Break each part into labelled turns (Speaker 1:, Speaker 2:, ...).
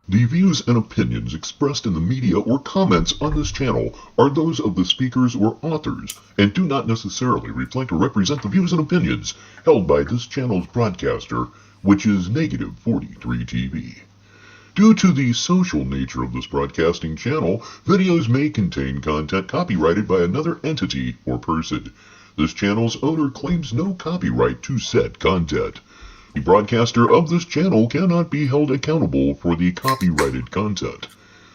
Speaker 1: The views and opinions expressed in the media or comments on this channel are those of the speakers or authors and do not necessarily reflect or represent the views and opinions held by this channel's broadcaster, which is Negative 43 TV. Due to the social nature of this broadcasting channel, videos may contain content copyrighted by another entity or person. This channel's owner claims no copyright to said content. The broadcaster of this channel cannot be held accountable for the copyrighted content.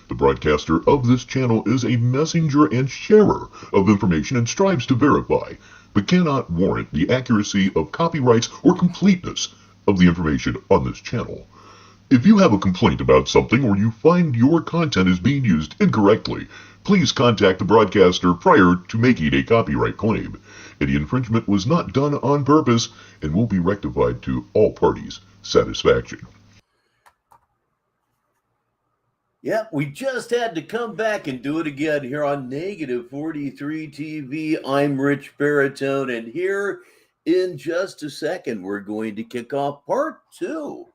Speaker 1: The broadcaster of this channel is a messenger and sharer of information and strives to verify, but cannot warrant the accuracy of copyrights or completeness of the information on this channel. If you have a complaint about something or you find your content is being used incorrectly, please contact the broadcaster prior to making a copyright claim. Any infringement was not done on purpose and will be rectified to all parties' satisfaction.
Speaker 2: Yep, we just had to come back and do it again here on Negative 43 TV. I'm Richbartoe, and here in just a second, we're going to kick off part 2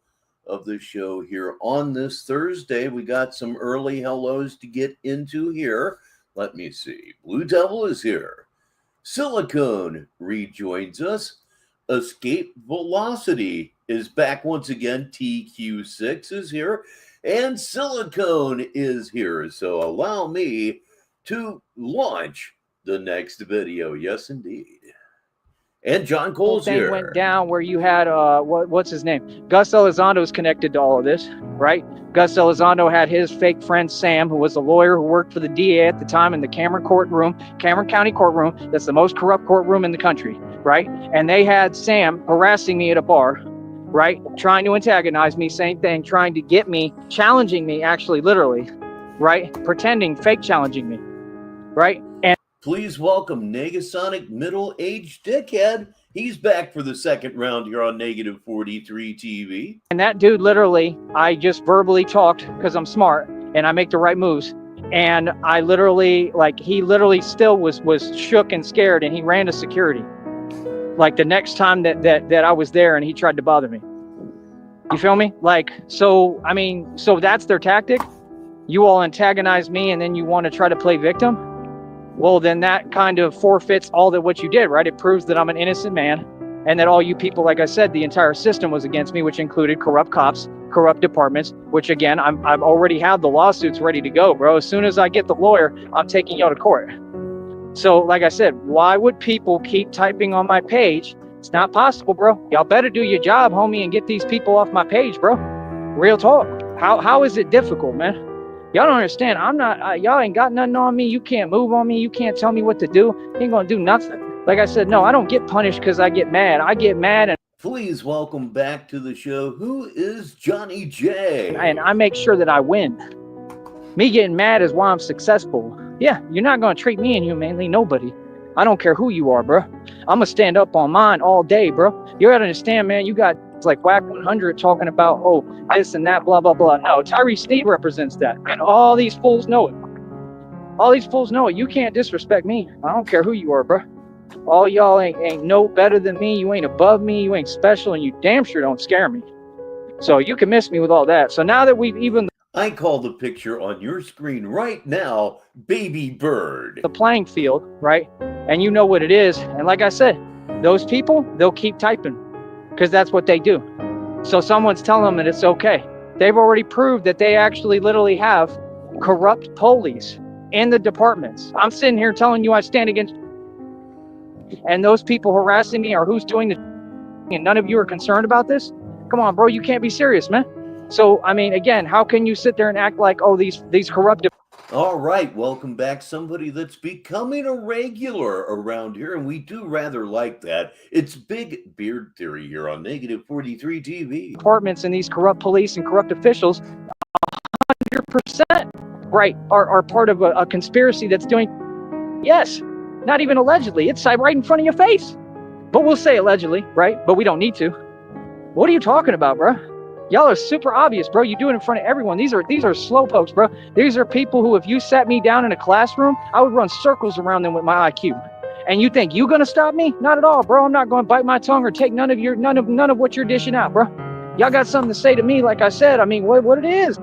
Speaker 2: of the show here on this Thursday. We got some early hellos to get into here. Let me see. Blue Devil is here. Silicone rejoins us. Escape Velocity is back once again. TQ6 is here. And Silicone is here. So allow me to launch the next video. Yes, indeed. And John Cole's
Speaker 3: thing
Speaker 2: here.
Speaker 3: Went down where you had what's his name? Gus Elizondo is connected to all of this, right? Gus Elizondo had his fake friend Sam, who was a lawyer who worked for the DA at the time in the Cameron County courtroom. That's the most corrupt courtroom in the country, right? And they had Sam harassing me at a bar, right? Trying to antagonize me, same thing, trying to get me, challenging me, actually, literally, right? Pretending, fake challenging me, right? And
Speaker 2: please welcome Negasonic Middle-Aged Dickhead. He's back for the second round here on Negative 43 TV.
Speaker 3: And that dude, literally, I just verbally talked because I'm smart and I make the right moves. And I literally, like, he literally still was shook and scared, and he ran to security. Like the next time that I was there, and he tried to bother me. You feel me? Like, so, I mean, so that's their tactic. You all antagonize me and then you want to try to play victim. Well, then that kind of forfeits all that what you did, right? It proves that I'm an innocent man and that all you people, like I said, the entire system was against me, which included corrupt cops, corrupt departments, which again, I've already have the lawsuits ready to go, bro. As soon as I get the lawyer, I'm taking y'all to court. So like I said, why would people keep typing on my page? It's not possible, bro. Y'all better do your job, homie, and get these people off my page, bro. Real talk. How is it difficult, man? Y'all don't understand. I'm not, y'all ain't got nothing on me. You can't move on me. You can't tell me what to do. You ain't gonna do nothing. Like I said, no, I don't get punished because I get mad. I get mad and
Speaker 2: please welcome back to the show. Who is Johnny J?
Speaker 3: And I make sure that I win. Me getting mad is why I'm successful. Yeah, you're not gonna treat me inhumanely. Nobody. I don't care who you are, bro. I'm gonna stand up on mine all day, bro. You gotta understand, man. You got like Whack 100 talking about, oh, this and that, blah, blah, blah. No, Tyree Sneed represents that. And all these fools know it. All these fools know it. You can't disrespect me. I don't care who you are, bro. All y'all ain't no better than me. You ain't above me. You ain't special. And you damn sure don't scare me. So you can miss me with all that. So now that we've even...
Speaker 2: I call the picture on your screen right now, Baby Bird.
Speaker 3: The playing field, right? And you know what it is. And like I said, those people, they'll keep typing. Because that's what they do. So someone's telling them that it's okay. They've already proved that they actually literally have corrupt police in the departments. I'm sitting here telling you I stand against, and those people harassing me are who's doing the, and none of you are concerned about this? Come on, bro, you can't be serious, man. So, I mean, again, how can you sit there and act like, oh, these corrupt...
Speaker 2: All right, welcome back. Somebody that's becoming a regular around here, and we do rather like that. It's Big Beard Theory here on Negative 43 TV.
Speaker 3: Departments and these corrupt police and corrupt officials, 100%, right, are part of a conspiracy that's doing... Yes, not even allegedly. It's right in front of your face. But we'll say allegedly, right? But we don't need to. What are you talking about, bro? Y'all are super obvious, bro. You do it in front of everyone. These are slowpokes, bro. These are people who, if you sat me down in a classroom, I would run circles around them with my IQ. And you think you gonna stop me? Not at all, bro. I'm not gonna bite my tongue or take none of what you're dishing out, bro. Y'all got something to say to me, like I said. I mean, what it is?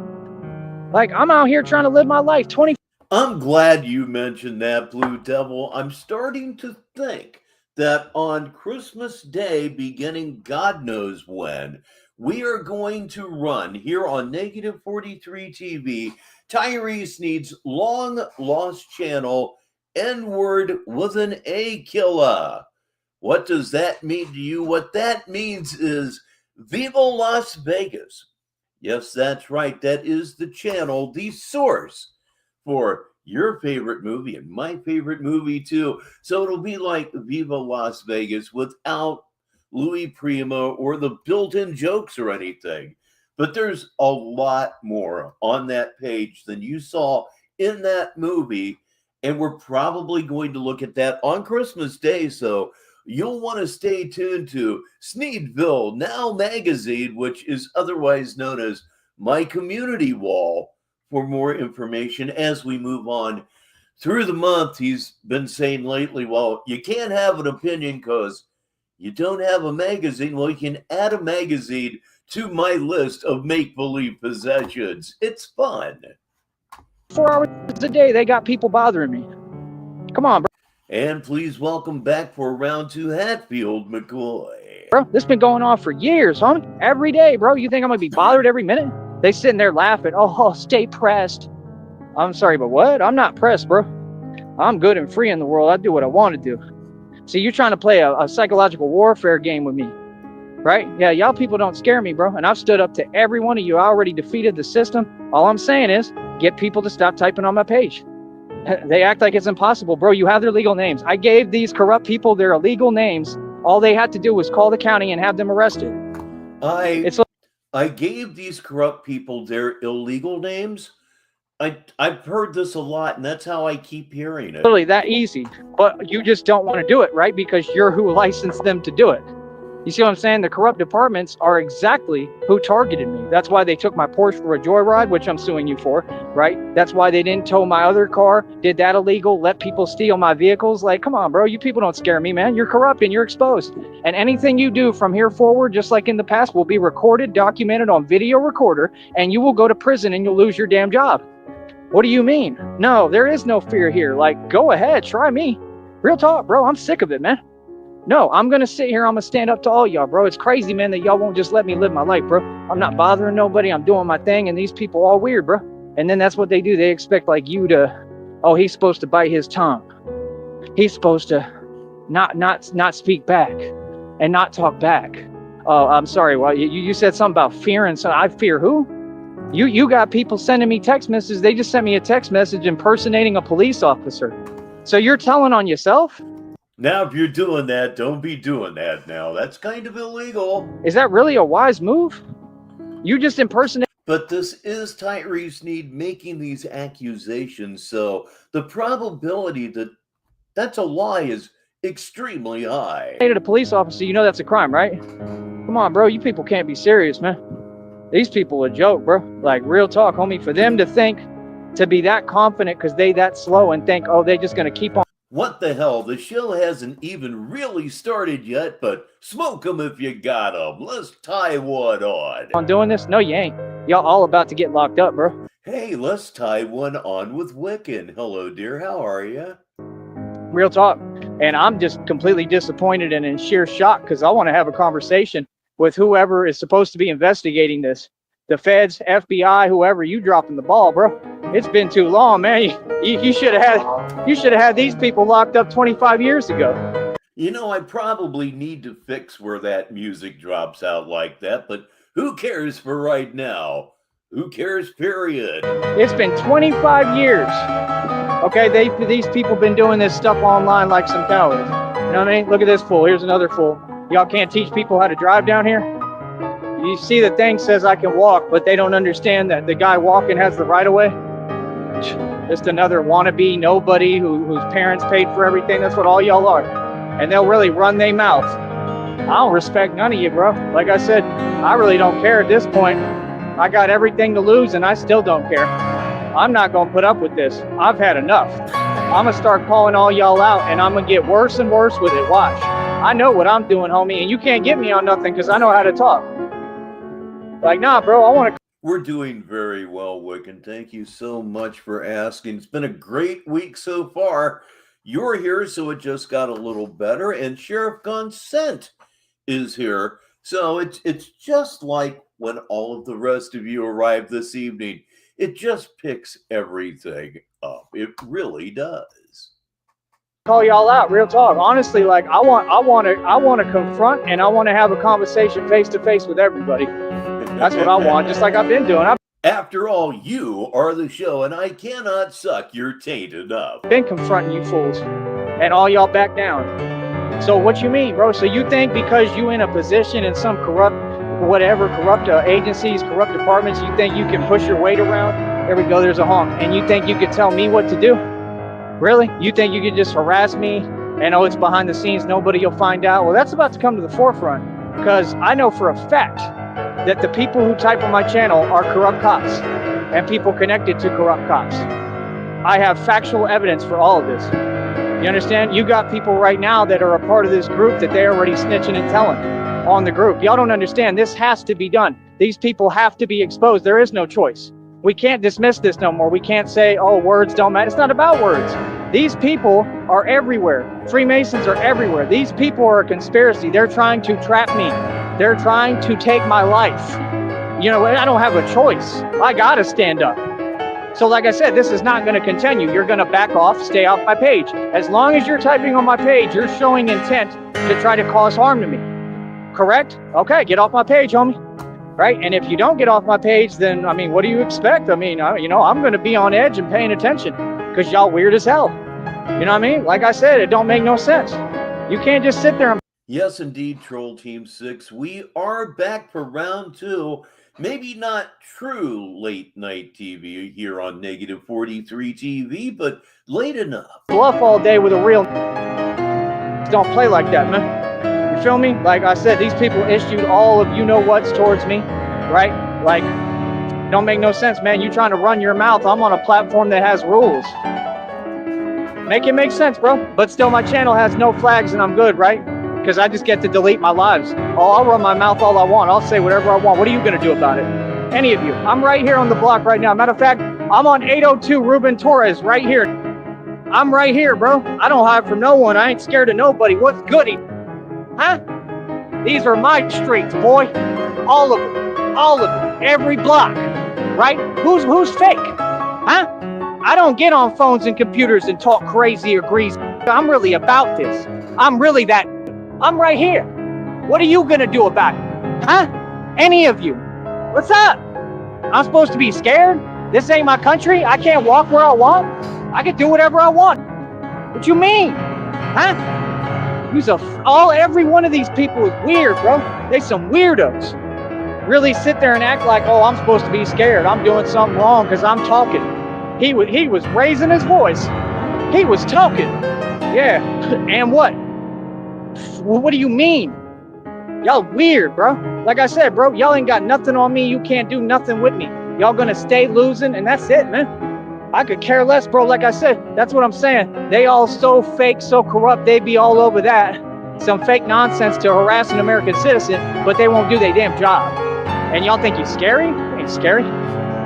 Speaker 3: Like, I'm out here trying to live my life 20.
Speaker 2: I'm glad you mentioned that, Blue Devil. I'm starting to think that on Christmas Day, beginning God knows when, we are going to run here on Negative 43 TV, Tyree Sneed's long lost channel, N-word with an A killer. What does that mean to you? What that means is Viva Las Vegas. Yes, that's right. That is the channel, the source for your favorite movie and my favorite movie too. So it'll be like Viva Las Vegas without Louis Prima or the built-in jokes or anything. But there's a lot more on that page than you saw in that movie. And we're probably going to look at that on Christmas Day. So you'll want to stay tuned to Sneedville Now Magazine, which is otherwise known as My Community Wall, for more information as we move on through the month. He's been saying lately, well, you can't have an opinion because you don't have a magazine. Well, you can add a magazine to my list of make-believe possessions. It's fun.
Speaker 3: 4 hours a day, they got people bothering me. Come on, bro.
Speaker 2: And please welcome back for round 2, Hatfield McCoy.
Speaker 3: Bro, this been going on for years, homie. Every day, bro. You think I'm going to be bothered every minute? They sitting there laughing. Oh, stay pressed. I'm sorry, but what? I'm not pressed, bro. I'm good and free in the world. I do what I want to do. See, you're trying to play a psychological warfare game with me, right? Yeah, y'all people don't scare me, bro. And I've stood up to every one of you. I already defeated the system. All I'm saying is get people to stop typing on my page. They act like it's impossible, bro. You have their legal names. I gave these corrupt people their illegal names. All they had to do was call the county and have them arrested.
Speaker 2: I gave these corrupt people their illegal names. I've heard this a lot, and that's how I keep hearing it.
Speaker 3: Literally that easy, but you just don't want to do it, right? Because you're who licensed them to do it. You see what I'm saying? The corrupt departments are exactly who targeted me. That's why they took my Porsche for a joyride, which I'm suing you for, right? That's why they didn't tow my other car, did that illegal, let people steal my vehicles. Like, come on, bro, you people don't scare me, man. You're corrupt and you're exposed. And anything you do from here forward, just like in the past, will be recorded, documented on video recorder, and you will go to prison and you'll lose your damn job. What do you mean? No, there is no fear here. Like, go ahead, try me. Real talk, bro, I'm sick of it, man. No, I'm going to sit here. I'm going to stand up to all y'all, bro. It's crazy, man, that y'all won't just let me live my life, bro. I'm not bothering nobody. I'm doing my thing. And these people all weird, bro. And then that's what they do. They expect like you to, oh, he's supposed to bite his tongue. He's supposed to not speak back and not talk back. Oh, I'm sorry. Well, you said something about fearing. So I fear who? You got people sending me text messages. They just sent me a text message impersonating a police officer. So you're telling on yourself?
Speaker 2: Now, if you're doing that, don't be doing that now. That's kind of illegal.
Speaker 3: Is that really a wise move? You just impersonate.
Speaker 2: But this is Tyree Sneed making these accusations, so the probability that that's a lie is extremely high.
Speaker 3: A police officer, you know that's a crime, right? Come on, bro. You people can't be serious, man. These people are a joke, bro. Like, real talk, homie. For them to think, to be that confident because they that slow and think, oh, they're just going to keep on.
Speaker 2: What the hell? The show hasn't even really started yet, but smoke 'em if you got 'em. Let's tie one on.
Speaker 3: On doing this? No, you ain't. Y'all all about to get locked up, bro.
Speaker 2: Hey, let's tie one on with Wiccan. Hello, dear. How are you?
Speaker 3: Real talk. And I'm just completely disappointed and in sheer shock because I want to have a conversation with whoever is supposed to be investigating this. The feds, FBI, whoever. You dropping the ball, bro. It's been too long, man. You should have had these people locked up 25 years ago.
Speaker 2: You know, I probably need to fix where that music drops out like that, but who cares for right now? Who cares, period?
Speaker 3: It's been 25 years. Okay, these people been doing this stuff online like some cowards. You know what I mean? Look at this fool. Here's another fool. Y'all can't teach people how to drive down here? You see the thing says I can walk, but they don't understand that the guy walking has the right of way. Just another wannabe nobody whose parents paid for everything. That's what all y'all are. And they'll really run their mouth. I don't respect none of you, bro. Like I said, I really don't care at this point. I got everything to lose and I still don't care. I'm not going to put up with this. I've had enough. I'm going to start calling all y'all out and I'm going to get worse and worse with it. Watch. I know what I'm doing, homie, and you can't get me on nothing because I know how to talk. Like, nah, bro, I want to.
Speaker 2: We're doing very well, Wiccan. Thank you so much for asking. It's been a great week so far. You're here, so it just got a little better. And Sheriff Consent is here. So it's just like when all of the rest of you arrived this evening. It just picks everything up. It really does.
Speaker 3: Call y'all out, real talk. Honestly, like I want to confront and I want to have a conversation face to face with everybody. That's what I want, just like I've been doing.
Speaker 2: After all, you are the show, and I cannot suck your taint enough.
Speaker 3: I've been confronting you fools, and all y'all back down. So what you mean, bro? So you think because you in a position in some corrupt agencies, corrupt departments, you think you can push your weight around? There we go, there's a honk. And you think you could tell me what to do? Really? You think you could just harass me and it's behind the scenes, nobody will find out? Well, that's about to come to the forefront, because I know for a fact that the people who type on my channel are corrupt cops and people connected to corrupt cops. I have factual evidence for all of this. You understand? You got people right now that are a part of this group that they're already snitching and telling on the group. Y'all don't understand. This has to be done. These people have to be exposed. There is no choice. We can't dismiss this no more. We can't say, oh, words don't matter. It's not about words. These people are everywhere. Freemasons are everywhere. These people are a conspiracy. They're trying to trap me. They're trying to take my life. You know, I don't have a choice. I gotta stand up. So like I said, this is not gonna continue. You're gonna back off, stay off my page. As long as you're typing on my page, you're showing intent to try to cause harm to me. Correct? Okay, get off my page, homie. Right? And if you don't get off my page, then, I mean, what do you expect? I mean, you know, I'm gonna be on edge and paying attention, because y'all weird as hell. You know what I mean? Like I said, it don't make no sense. You can't just sit there and...
Speaker 2: Yes, indeed, Troll Team 6. We are back for round 2. Maybe not true late night TV here on Negative 43 TV, but late enough.
Speaker 3: Bluff all day with a real... Don't play like that, man. You feel me? Like I said, these people issued all of you-know-whats towards me, right? Like, don't make no sense, man. You trying to run your mouth. I'm on a platform that has rules. Make it make sense, bro. But still, my channel has no flags and I'm good, right? Because I just get to delete my lives. Oh, I'll run my mouth all I want. I'll say whatever I want. What are you going to do about it? Any of you. I'm right here on the block right now. Matter of fact, I'm on 802 Ruben Torres right here. I'm right here, bro. I don't hide from no one. I ain't scared of nobody. What's goody? Huh? These are my streets, boy. All of them. All of them. Every block. Right? Who's fake? Huh? I don't get on phones and computers and talk crazy or greasy. I'm really about this. I'm really that. I'm right here. What are you gonna do about it? Huh? Any of you? What's up? I'm supposed to be scared? This ain't my country? I can't walk where I want? I can do whatever I want. What you mean? Huh? Every one of these people is weird, bro. They some weirdos. Really sit there and act like, oh, I'm supposed to be scared. I'm doing something wrong because I'm talking. He was raising his voice. He was talking. Yeah. And what? What do you mean? Y'all weird, bro. Like I said, bro, y'all ain't got nothing on me. You can't do nothing with me. Y'all gonna stay losing, and that's it, man. I could care less, bro. Like I said, that's what I'm saying. They all so fake, so corrupt. They be all over that. Some fake nonsense to harass an American citizen, but they won't do their damn job. And y'all think you're scary? You ain't scary.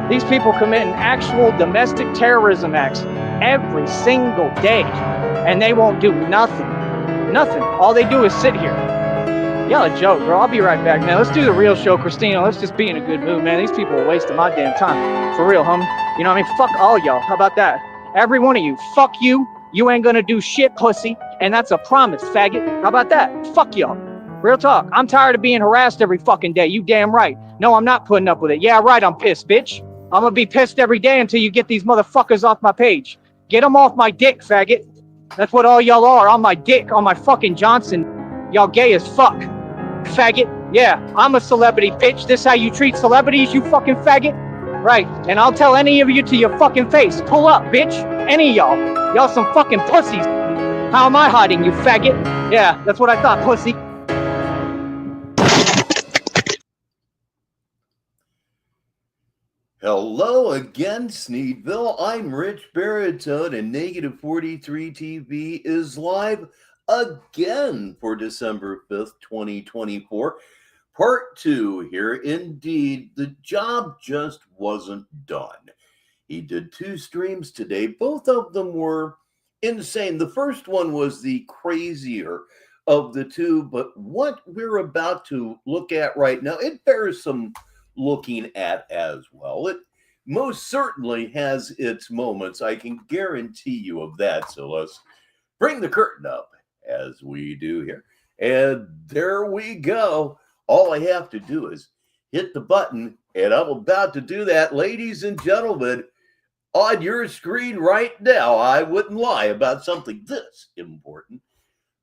Speaker 3: These people committing actual domestic terrorism acts every single day, and they won't do nothing. Nothing. All they do is sit here. Y'all a joke, bro. I'll be right back, man. Let's do the real show, Christina. Let's just be in a good mood, man. These people are wasting my damn time. For real, homie. You know what I mean? Fuck all y'all. How about that? Every one of you. Fuck you. You ain't gonna do shit, pussy. And that's a promise, faggot. How about that? Fuck y'all. Real talk. I'm tired of being harassed every fucking day. You damn right. No, I'm not putting up with it. Yeah, right. I'm pissed, bitch. I'm gonna be pissed every day until you get these motherfuckers off my page. Get them off my dick, faggot. That's what all y'all are. On my dick. On my fucking Johnson. Y'all gay as fuck. Faggot. Yeah, I'm a celebrity, bitch. This how you treat celebrities, you fucking faggot? Right. And I'll tell any of you to your fucking face. Pull up, bitch. Any of y'all. Y'all some fucking pussies. How am I hiding, you faggot? Yeah, that's what I thought, pussy.
Speaker 2: Hello again, Sneedville. I'm Richbartoe, and Negative 43 TV is live again for December 5th, 2024. Part 2 here. Indeed, the job just wasn't done. He did 2 streams today. Both of them were insane. The first one was the crazier of the two, but what we're about to look at right now, it bears some looking at as well. It most certainly has its moments. I can guarantee you of that. So let's bring the curtain up as we do here. And there we go. All I have to do is hit the button, and I'm about to do that, ladies and gentlemen, on your screen right now. I wouldn't lie about something this important.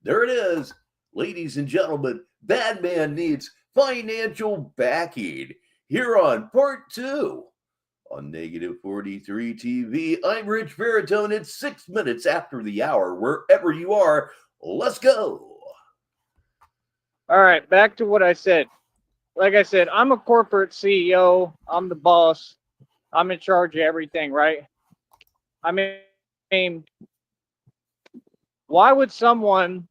Speaker 2: There it is, ladies and gentlemen. Batman needs financial backing here on part 2 on Negative 43 TV. I'm Richbartoe. It's 6 minutes after the hour. Wherever you are, let's go.
Speaker 3: All right, back to what I said. Like I said, I'm a corporate CEO. I'm the boss. I'm in charge of everything, right? I mean, why would someone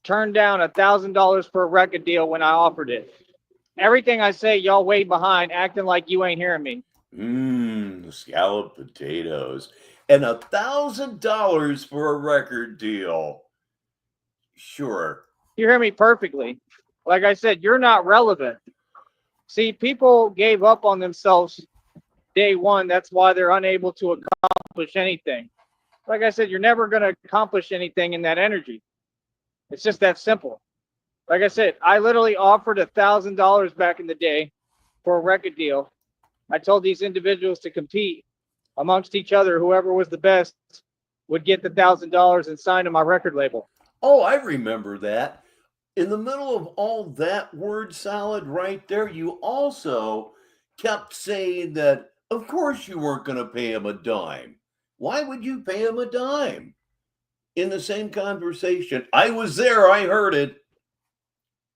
Speaker 3: turn down $1,000 for a record deal when I offered it? Everything I say, y'all way behind, acting like you ain't hearing me.
Speaker 2: Scalloped potatoes. And $1,000 for a record deal. Sure.
Speaker 3: You hear me perfectly. Like I said, you're not relevant. See, people gave up on themselves day one. That's why they're unable to accomplish anything. Like I said, you're never going to accomplish anything in that energy. It's just that simple. Like I said, I literally offered $1,000 back in the day for a record deal. I told these individuals to compete amongst each other. Whoever was the best would get the $1,000 and sign to my record label.
Speaker 2: Oh, I remember that. In the middle of all that word salad right there, you also kept saying that, of course, you weren't going to pay him a dime. Why would you pay him a dime? In the same conversation, I was there, I heard it.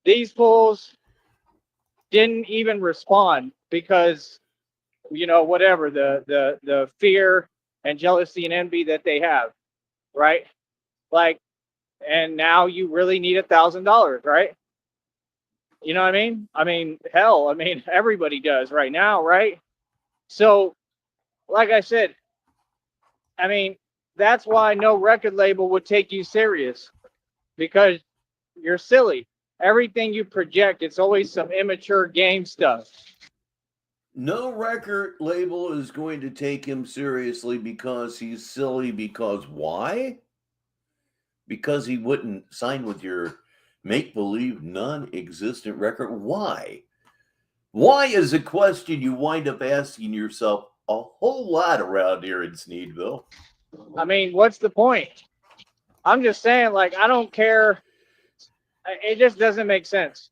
Speaker 3: These fools didn't even respond because, you know, whatever, the fear and jealousy and envy that they have, right? Like, and now you really need $1,000, right? You know what I mean? I mean, hell, I mean, everybody does right now, right? So, like I said, I mean, that's why no record label would take you serious, because you're silly. Everything you project, it's always some immature game stuff.
Speaker 2: No record label is going to take him seriously because he's silly. Because why? Because he wouldn't sign with your make-believe, non-existent record. Why? Why is a question you wind up asking yourself a whole lot around here in Sneedville.
Speaker 3: I mean, what's the point? I'm just saying, like, I don't care. It just doesn't make sense.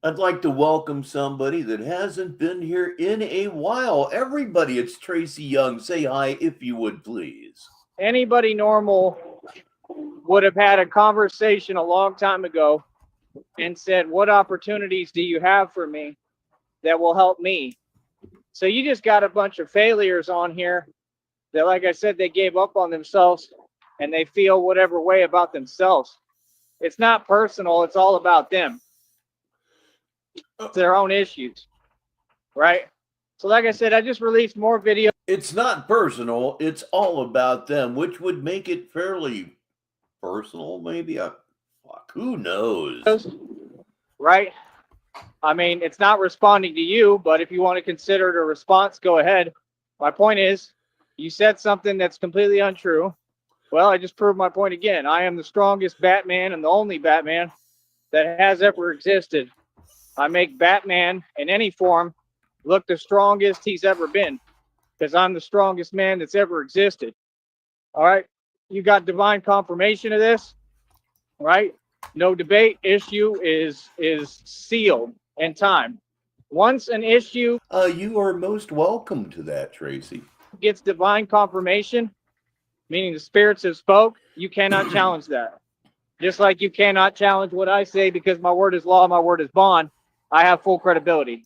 Speaker 2: I'd like to welcome somebody that hasn't been here in a while. Everybody, it's Tracy Young. Say hi if you would, please.
Speaker 3: Anybody normal would have had a conversation a long time ago and said, what opportunities do you have for me that will help me? So you just got a bunch of failures on here that, like I said, they gave up on themselves and they feel whatever way about themselves. It's not personal. It's all about them. It's their own issues, right? So like I said, I just released more videos.
Speaker 2: It's not personal. It's all about them, which would make it fairly personal, maybe. Fuck, who knows?
Speaker 3: Right? I mean, it's not responding to you, but if you want to consider it a response, go ahead. My point is, you said something that's completely untrue. Well, I just proved my point again. I am the strongest Batman and the only Batman that has ever existed. I make Batman in any form look the strongest he's ever been, because I'm the strongest man that's ever existed. All right? You got divine confirmation of this, right? No debate. Issue is sealed in time. Once an issue
Speaker 2: You are most welcome to that, Tracy.
Speaker 3: gets divine confirmation, meaning the spirits have spoke, you cannot challenge that. Just like you cannot challenge what I say, because my word is law, my word is bond. I have full credibility.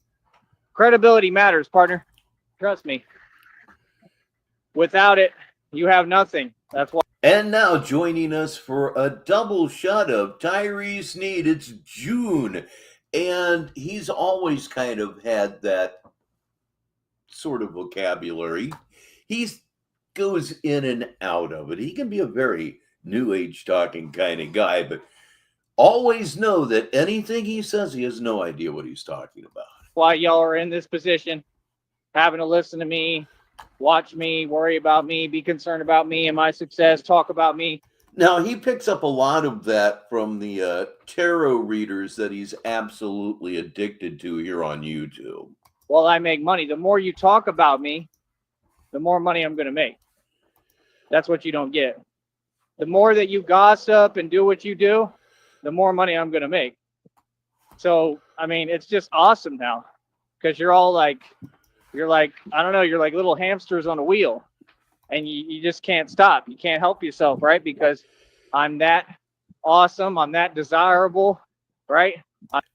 Speaker 3: Credibility matters, partner. Trust me. Without it, you have nothing. That's why.
Speaker 2: And now joining us for a double shot of Tyree Sneed. It's June And he's always kind of had that sort of vocabulary. He's goes in and out of it. He can be a very new age talking kind of guy, but always know that anything he says, he has no idea what he's talking about.
Speaker 3: Why y'all are in this position, having to listen to me, watch me, worry about me, be concerned about me and my success, talk about me.
Speaker 2: Now, he picks up a lot of that from the tarot readers that he's absolutely addicted to here on YouTube.
Speaker 3: Well, I make money. The more you talk about me, the more money I'm going to make. That's what you don't get. The more that you gossip and do what you do, the more money I'm going to make. So, I mean, it's just awesome now because you're all like, I don't know, you're like little hamsters on a wheel and you just can't stop. You can't help yourself, right? Because I'm that awesome. I'm that desirable, right?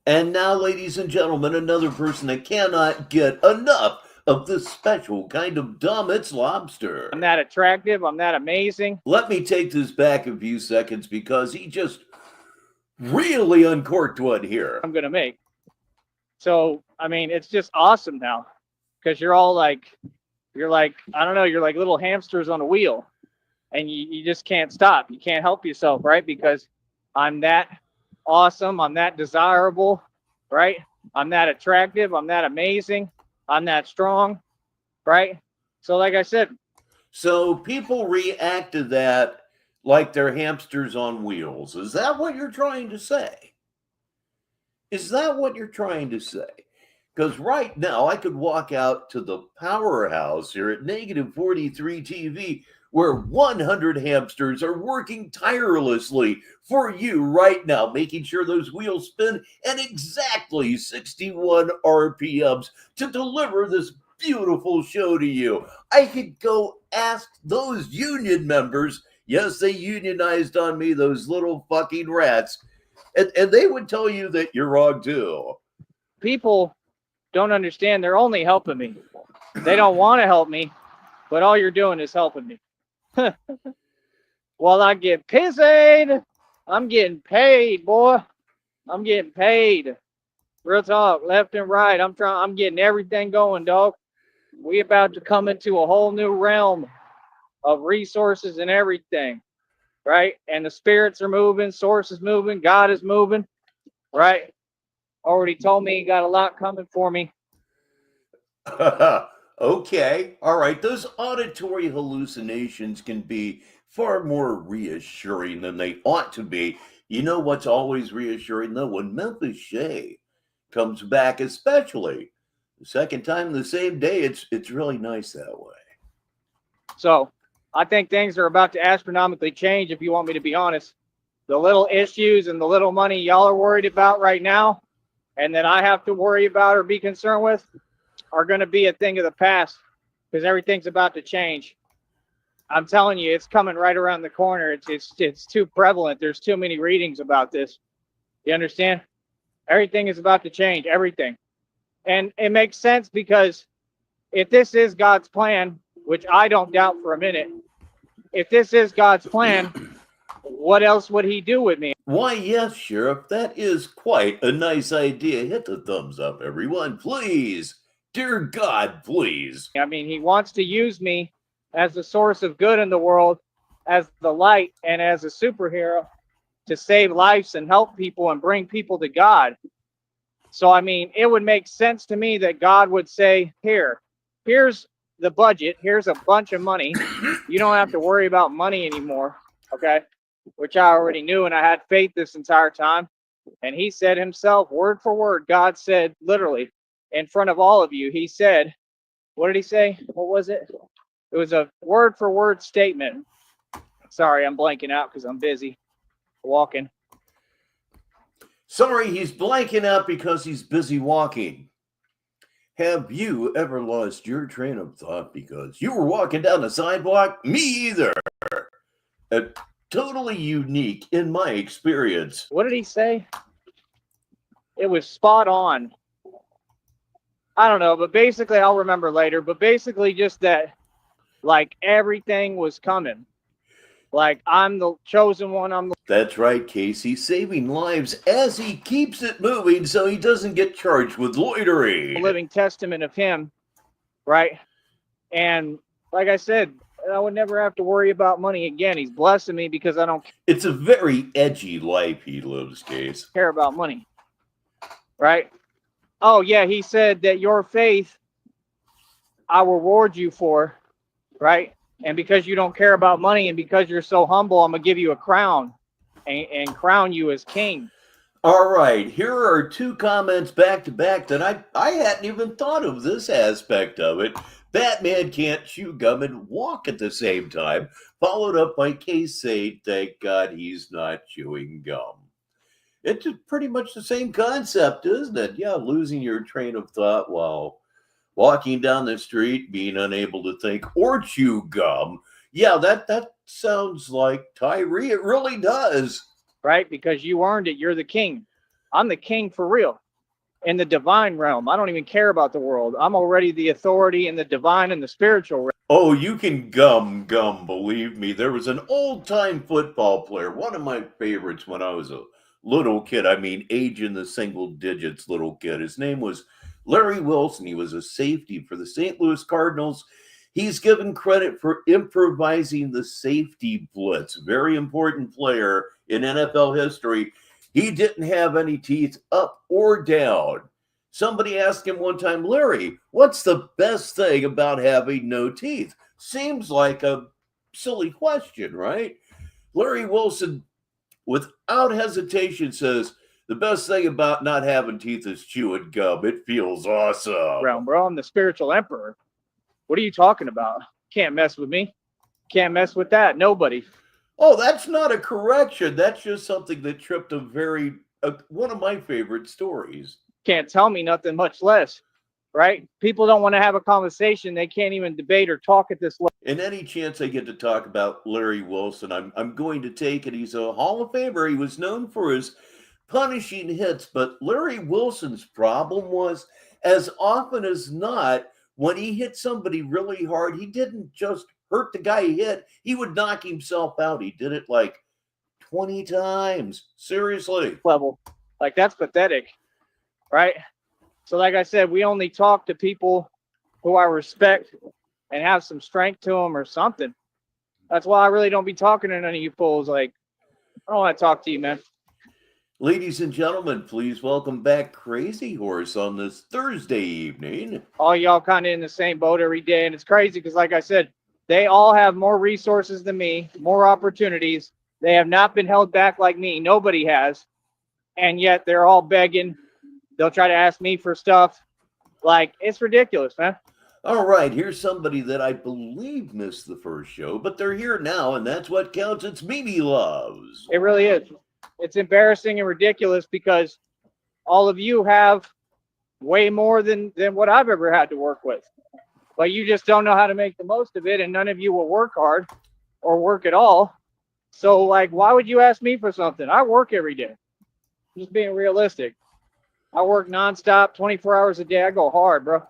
Speaker 2: And now, ladies and gentlemen, another person that cannot get enough of this special kind of dumb, it's lobster.
Speaker 3: I'm that attractive. I'm that amazing.
Speaker 2: Let me take this back a few seconds because he just really uncorked one here.
Speaker 3: I'm going to make. So, I mean, it's just awesome now because you're all like, I don't know, you're like little hamsters on a wheel and you just can't stop. You can't help yourself, right? Because I'm that awesome. I'm that desirable, right? I'm that attractive. I'm that amazing. I'm that strong, right? So like I said.
Speaker 2: So people react to that like they're hamsters on wheels. Is that what you're trying to say? Is that what you're trying to say? Because right now I could walk out to the powerhouse here at -43 TV where 100 hamsters are working tirelessly for you right now, making sure those wheels spin at exactly 61 RPMs to deliver this beautiful show to you. I could go ask those union members, yes, they unionized on me, those little fucking rats, and they would tell you that you're wrong too.
Speaker 3: People don't understand. They're only helping me. They don't want to help me, but all you're doing is helping me. Well, I get pissed. I'm getting paid, boy. I'm getting paid. Real talk, left and right. I'm getting everything going, dog. We about to come into a whole new realm of resources and everything, right? And the spirits are moving, source is moving, God is moving, right? Already told me he got a lot coming for me.
Speaker 2: Okay, all right. Those auditory hallucinations can be far more reassuring than they ought to be. You know what's always reassuring though? When Memphis Shea comes back, especially the second time the same day, it's really nice that way.
Speaker 3: So I think things are about to astronomically change, if you want me to be honest. The little issues and the little money y'all are worried about right now, and that I have to worry about or be concerned with, are going to be a thing of the past because everything's about to change. I'm telling you, it's coming right around the corner. It's too prevalent. There's too many readings about this. You understand? Everything is about to change, everything. And it makes sense because if this is God's plan, which I don't doubt for a minute, if this is God's plan, what else would he do with me?
Speaker 2: Why, yes, Sheriff, that is quite a nice idea. Hit the thumbs up, everyone, please. Dear God, please.
Speaker 3: I mean, he wants to use me as the source of good in the world, as the light, and as a superhero to save lives and help people and bring people to God. So, I mean, it would make sense to me that God would say, here's the budget. Here's a bunch of money. You don't have to worry about money anymore, okay? Which I already knew, and I had faith this entire time. And he said himself, word for word, God said, literally, in front of all of you, he said, what did he say? What was it? It was a word for word statement. Sorry, I'm blanking out because I'm busy walking.
Speaker 2: Sorry, he's blanking out because he's busy walking. Have you ever lost your train of thought because you were walking down the sidewalk? Me either. Totally unique in my experience.
Speaker 3: What did he say? It was spot on. I don't know, but basically I'll remember later. But basically just that, like, everything was coming. Like, I'm the chosen one.
Speaker 2: That's right, Casey. Saving lives as he keeps it moving so he doesn't get charged with loitering.
Speaker 3: Living testament of him, right? And like I said, I would never have to worry about money again. He's blessing me because I don't
Speaker 2: It's a very edgy life he lives, Case.
Speaker 3: care about money, right? Oh, yeah, he said that your faith I will reward you for, right? And because you don't care about money and because you're so humble, I'm going to give you a crown and crown you as king.
Speaker 2: All right, here are two comments back to back that I hadn't even thought of this aspect of it. Batman can't chew gum and walk at the same time, followed up by Case saying, thank God he's not chewing gum. It's pretty much the same concept, isn't it? Yeah, losing your train of thought while walking down the street, being unable to think or chew gum. Yeah, that sounds like Tyree. It really does.
Speaker 3: Right? Because you earned it. You're the king. I'm the king for real. In the divine realm. I don't even care about the world. I'm already the authority in the divine and the spiritual realm.
Speaker 2: Oh, you can gum, believe me. There was an old-time football player, one of my favorites when I was a little kid. I mean, age in the single digits little kid. His name was Larry Wilson. He was a safety for the St. Louis Cardinals. He's given credit for improvising the safety blitz. Very important player in NFL history. He didn't have any teeth up or down. Somebody asked him one time, Larry, what's the best thing about having no teeth? Seems like a silly question, right? Larry Wilson, without hesitation, says, the best thing about not having teeth is chewing gum. It feels awesome.
Speaker 3: Bro, I'm the spiritual emperor. What are you talking about? Can't mess with me. Can't mess with that. Nobody.
Speaker 2: Oh, that's not a correction. That's just something that tripped one of my favorite stories.
Speaker 3: Can't tell me nothing, much less, right? People don't want to have a conversation. They can't even debate or talk at this level.
Speaker 2: And any chance I get to talk about Larry Wilson, I'm going to take it. He's a Hall of Famer. He was known for his punishing hits, but Larry Wilson's problem was, as often as not, when he hit somebody really hard, he didn't just hurt the guy he hit, he would knock himself out. He did it like 20 times. Seriously.
Speaker 3: Level. Like, that's pathetic, right? So like I said, we only talk to people who I respect and have some strength to them or something. That's why I really don't be talking to none of you fools. Like, I don't want to talk to you, man.
Speaker 2: Ladies and gentlemen, please welcome back Crazy Horse on this Thursday evening.
Speaker 3: All y'all kind of in the same boat every day. And it's crazy because, like I said, they all have more resources than me, more opportunities. They have not been held back like me. Nobody has. And yet they're all begging. They'll try to ask me for stuff. Like, it's ridiculous, man.
Speaker 2: All right, here's somebody that I believe missed the first show, but they're here now, and that's what counts. It's Mimi Loves.
Speaker 3: It really is. It's embarrassing and ridiculous because all of you have way more than what I've ever had to work with. But you just don't know how to make the most of it, and none of you will work hard or work at all. So, like, why would you ask me for something? I work every day. I'm just being realistic. I work nonstop, 24 hours a day. I go hard, bro.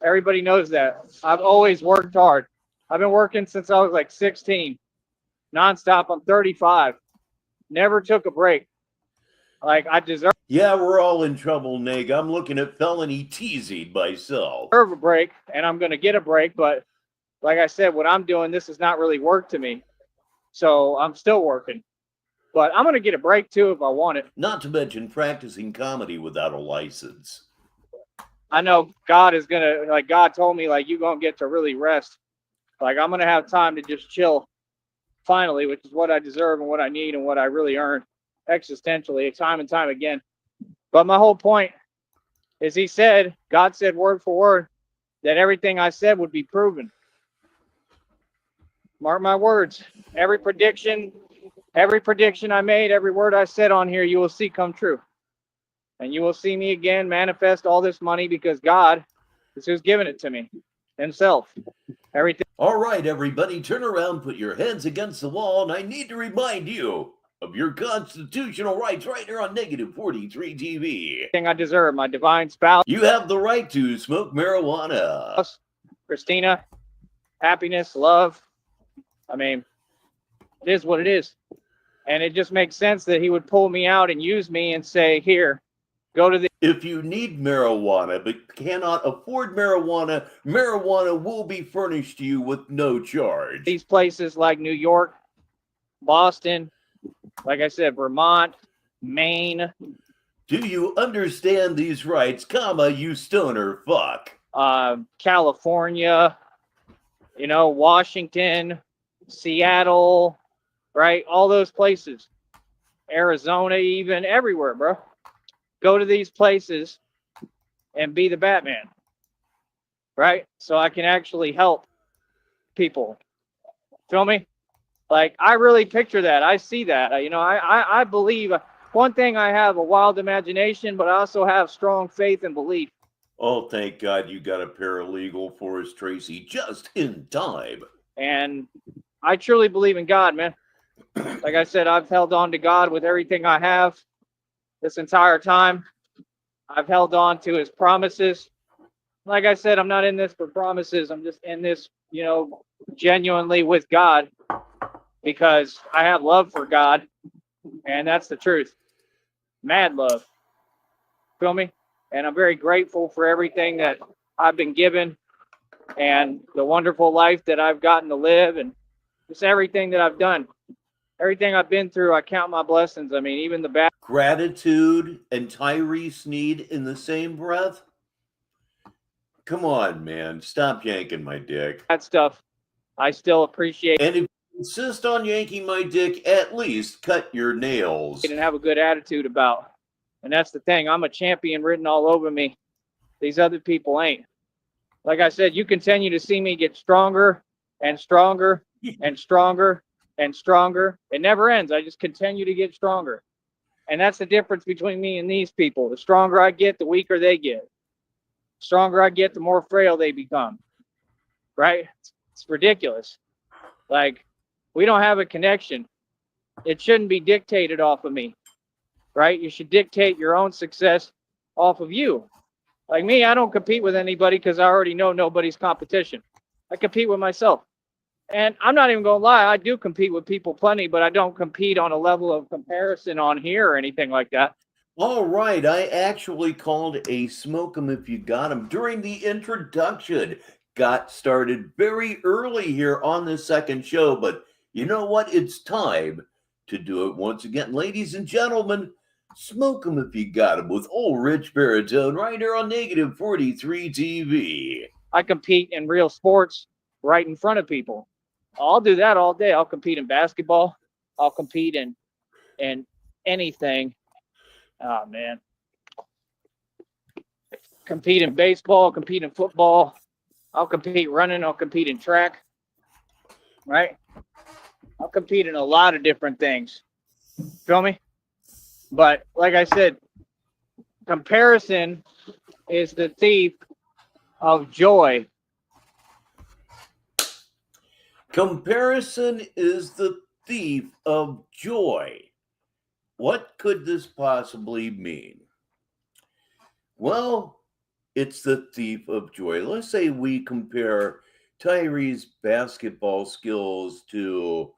Speaker 3: Everybody knows that. I've always worked hard. I've been working since I was like 16. Nonstop. I'm 35. Never took a break. Like, I deserve.
Speaker 2: Yeah, we're all in trouble, Nig. I'm looking at felony teasing myself.
Speaker 3: A break, and I'm going to get a break. But like I said, what I'm doing, this is not really work to me. So I'm still working. But I'm going to get a break, too, if I want it.
Speaker 2: Not to mention practicing comedy without a license.
Speaker 3: I know God is going to, like, God told me, like, you're going to get to really rest. Like, I'm going to have time to just chill, finally, which is what I deserve and what I need and what I really earn existentially, time and time again. But my whole point is God said word for word, that everything I said would be proven. Mark my words. Every prediction I made, every word I said on here, you will see come true. And you will see me again manifest all this money because God is who's giving it to me himself. Everything.
Speaker 2: All right, everybody, turn around, put your heads against the wall, and I need to remind you of your constitutional rights right here on Negative 43 TV.
Speaker 3: Everything I deserve, my divine spouse.
Speaker 2: You have the right to smoke marijuana.
Speaker 3: Christina, happiness, love. I mean, It is what it is. And it just makes sense that he would pull me out and use me and say, here, go to the.
Speaker 2: If you need marijuana but cannot afford marijuana, marijuana will be furnished to you with no charge.
Speaker 3: These places like New York, Boston, like I said, Vermont, Maine.
Speaker 2: Do you understand these rights, comma, you stoner fuck?
Speaker 3: California, Washington, Seattle, right? All those places. Arizona, even everywhere, bro. Go to these places and be the Batman, right? So I can actually help people. Feel me? Like, I really picture that. I see that. I believe. One thing, I have a wild imagination, but I also have strong faith and belief.
Speaker 2: Oh, thank God you got a paralegal for us, Tracy, just in time.
Speaker 3: And I truly believe in God, man. Like I said, I've held on to God with everything I have this entire time. I've held on to his promises. Like I said, I'm not in this for promises. I'm just in this, genuinely with God, because I have love for God, and that's the truth. Mad love. Feel me? And I'm very grateful for everything that I've been given and the wonderful life that I've gotten to live, and just everything that I've done. Everything I've been through, I count my blessings. I mean, even the bad.
Speaker 2: Gratitude and Tyree Sneed in the same breath? Come on, man. Stop yanking my dick.
Speaker 3: That stuff, I still appreciate.
Speaker 2: And if you insist on yanking my dick, at least cut your nails.
Speaker 3: And have a good attitude about. And that's the thing. I'm a champion written all over me. These other people ain't. Like I said, you continue to see me get stronger and stronger and stronger and stronger. It never ends. I just continue to get stronger. And that's the difference between me and these people. The stronger I get, the weaker they get. The stronger I get, the more frail they become. Right? It's ridiculous. Like, we don't have a connection. It shouldn't be dictated off of me. Right? You should dictate your own success off of you. Like me, I don't compete with anybody because I already know nobody's competition. I compete with myself. And I'm not even going to lie, I do compete with people plenty, but I don't compete on a level of comparison on here or anything like that.
Speaker 2: All right, I actually called a smoke 'em if you got 'em during the introduction. Got started very early here on the second show, but you know what? It's time to do it once again. Ladies and gentlemen, smoke 'em if you got 'em with old Richbartoe right here on Negative 43 TV.
Speaker 3: I compete in real sports right in front of people. I'll do that all day. I'll compete in basketball. I'll compete in anything. Oh, man. Compete in baseball, compete in football. I'll compete running. I'll compete in track. Right? I'll compete in a lot of different things. Feel me? But like I said, comparison is the thief of joy.
Speaker 2: Comparison is the thief of joy. What could this possibly mean? Well, it's the thief of joy. Let's say we compare Tyree's basketball skills to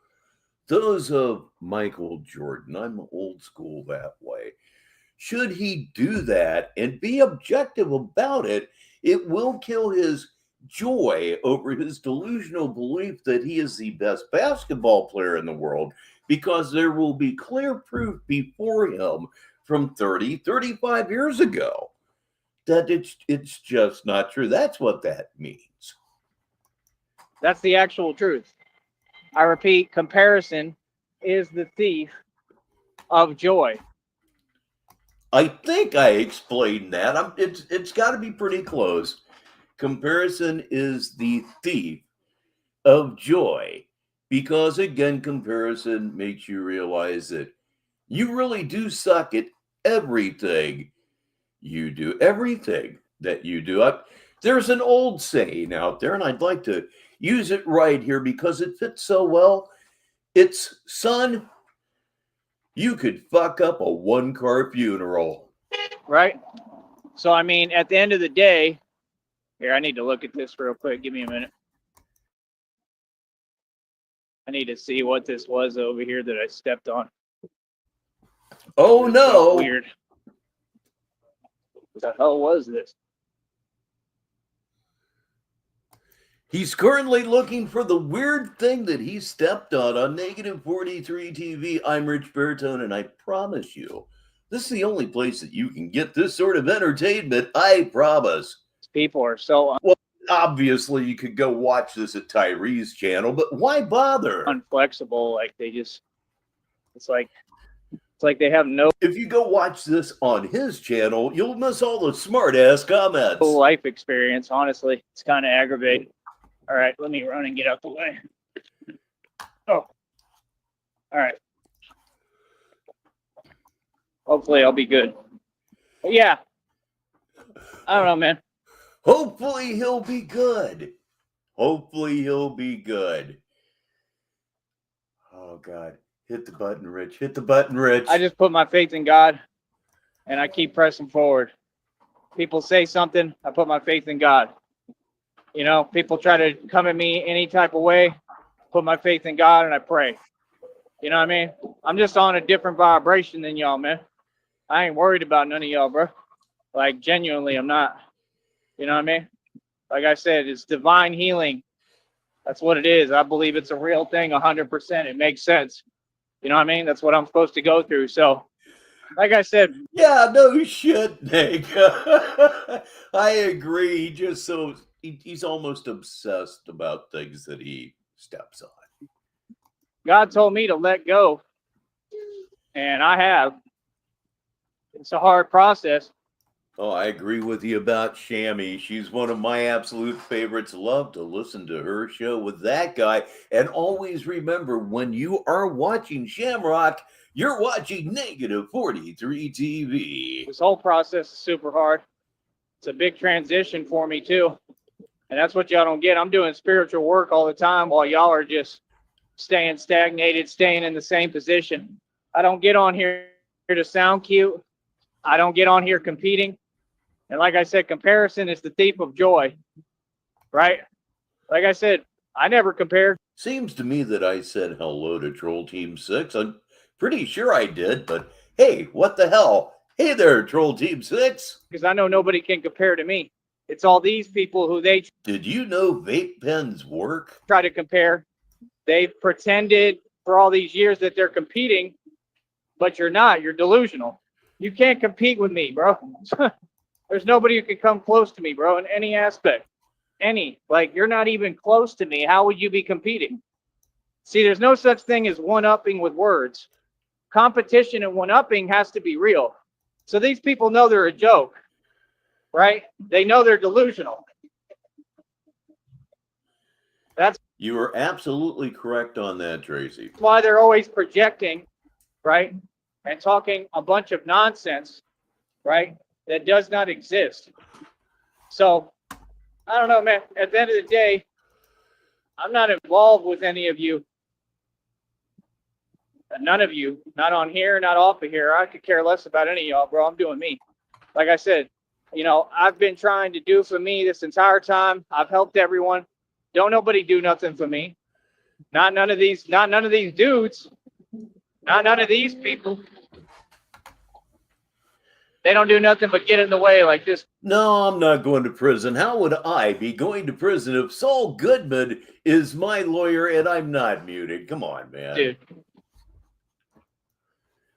Speaker 2: those of Michael Jordan. I'm old school that way. Should he do that and be objective about it, it will kill his joy over his delusional belief that he is the best basketball player in the world, because there will be clear proof before him from 30, 35 years ago that it's just not true. That's what that means.
Speaker 3: That's the actual truth. I repeat, comparison is the thief of joy.
Speaker 2: I think I explained that. It's got to be pretty close. Comparison is the thief of joy, because again, comparison makes you realize that you really do suck at everything you do. Everything that you do. There's an old saying out there, and I'd like to use it right here because it fits so well. It's, son, you could fuck up a one-car funeral.
Speaker 3: Right? So, I mean, at the end of the day, here, I need to look at this real quick. Give me a minute. I need to see what this was over here that I stepped on.
Speaker 2: Oh,
Speaker 3: This
Speaker 2: no.
Speaker 3: felt weird. What the hell was this?
Speaker 2: He's currently looking for the weird thing that he stepped on Negative 43 TV. I'm Richbartoe, and I promise you, this is the only place that you can get this sort of entertainment. I promise.
Speaker 3: People are so
Speaker 2: Well, obviously, you could go watch this at Tyree's channel, but why bother?
Speaker 3: unflexible. Like they just, it's like they have no
Speaker 2: If you go watch this on his channel, you'll miss all the smart-ass comments.
Speaker 3: life experience. Honestly, it's kind of aggravating. All right, let me run and get out the way. Oh, all right. Hopefully, I'll be good. But yeah, I don't know, man.
Speaker 2: Hopefully he'll be good. Hopefully he'll be good. Oh, God. Hit the button, Rich. Hit the button, Rich.
Speaker 3: I just put my faith in God, and I keep pressing forward. People say something, I put my faith in God. You know, people try to come at me any type of way, put my faith in God, and I pray. You know what I mean? I'm just on a different vibration than y'all, man. I ain't worried about none of y'all, bro. Like, genuinely, I'm not. You know what I mean? Like I said, it's divine healing. That's what it is. I believe it's a real thing, 100%. It makes sense. You know what I mean? That's what I'm supposed to go through. So, like I said,
Speaker 2: yeah, no shit, Nick. I agree. He's almost obsessed about things that he steps on.
Speaker 3: God told me to let go, and I have. It's a hard process.
Speaker 2: Oh, I agree with you about Shammy. She's one of my absolute favorites. Love to listen to her show with that guy. And always remember, when you are watching Shamrock, you're watching Negative 43 TV.
Speaker 3: This whole process is super hard. It's a big transition for me, too. And that's what y'all don't get. I'm doing spiritual work all the time while y'all are just staying stagnated, staying in the same position. I don't get on here to sound cute. I don't get on here competing. And like I said, comparison is the thief of joy, right? Like I said, I never compared.
Speaker 2: Seems to me that I said hello to Troll Team 6. I'm pretty sure I did, but hey, what the hell? Hey there, Troll Team 6.
Speaker 3: Because I know nobody can compare to me. It's all these people who they
Speaker 2: Did you know vape pens work?
Speaker 3: try to compare. They've pretended for all these years that they're competing, but you're not. You're delusional. You can't compete with me, bro. There's nobody who can come close to me, bro, in any aspect. Like, you're not even close to me. How would you be competing? See, there's no such thing as one-upping with words. Competition and one-upping has to be real. So these people know they're a joke, right? They know they're delusional. That's
Speaker 2: You are absolutely correct on that, Tracy.
Speaker 3: why they're always projecting, right? And talking a bunch of nonsense, right? That does not exist. So, I don't know, man. At the end of the day, I'm not involved with any of you. None of you. Not on here, not off of here. I could care less about any of y'all, bro. I'm doing me. Like I said, you know, I've been trying to do for me this entire time. I've helped everyone. Don't nobody do nothing for me. Not none of these dudes. Not none of these people. They don't do nothing but get in the way like this.
Speaker 2: No, I'm not going to prison. How would I be going to prison if Saul Goodman is my lawyer and I'm not muted? Come on, man.
Speaker 3: Dude.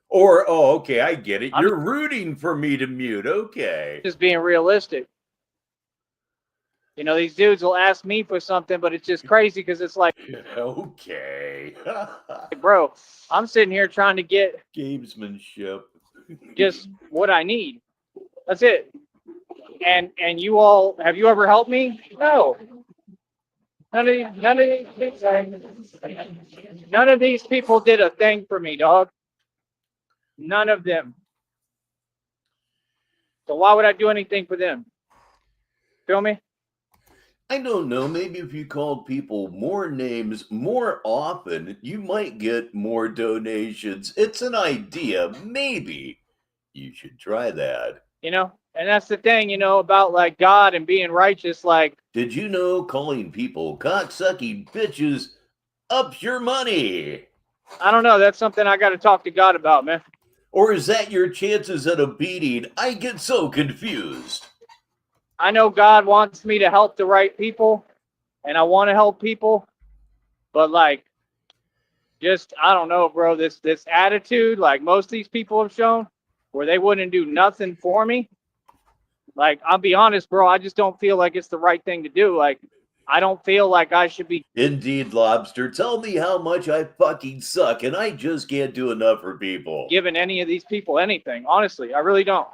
Speaker 2: Or, oh, okay, I get it. You're rooting for me to mute. Okay.
Speaker 3: Just being realistic. You know, these dudes will ask me for something, but it's just crazy because it's like,
Speaker 2: okay.
Speaker 3: bro, I'm sitting here trying to get
Speaker 2: Gamesmanship.
Speaker 3: just what I need. That's it. And you all, have you ever helped me? No. None of these people did a thing for me, dog. None of them. So why would I do anything for them? Feel me?
Speaker 2: I don't know. Maybe if you called people more names more often, you might get more donations. It's an idea. Maybe you should try that.
Speaker 3: You know, and that's the thing, you know, about like God and being righteous. Like,
Speaker 2: did you know calling people cocksucking bitches up your money?
Speaker 3: I don't know. That's something I got to talk to God about, man.
Speaker 2: Or is that your chances at a beating? I get so confused.
Speaker 3: I know God wants me to help the right people, and I want to help people, but like, just I don't know, bro. This attitude, like most of these people have shown, where they wouldn't do nothing for me. Like, I'll be honest, bro. I just don't feel like it's the right thing to do. Like, I don't feel like I should be
Speaker 2: Indeed, Lobster. Tell me how much I fucking suck and I just can't do enough for people.
Speaker 3: giving any of these people anything. Honestly, I really don't.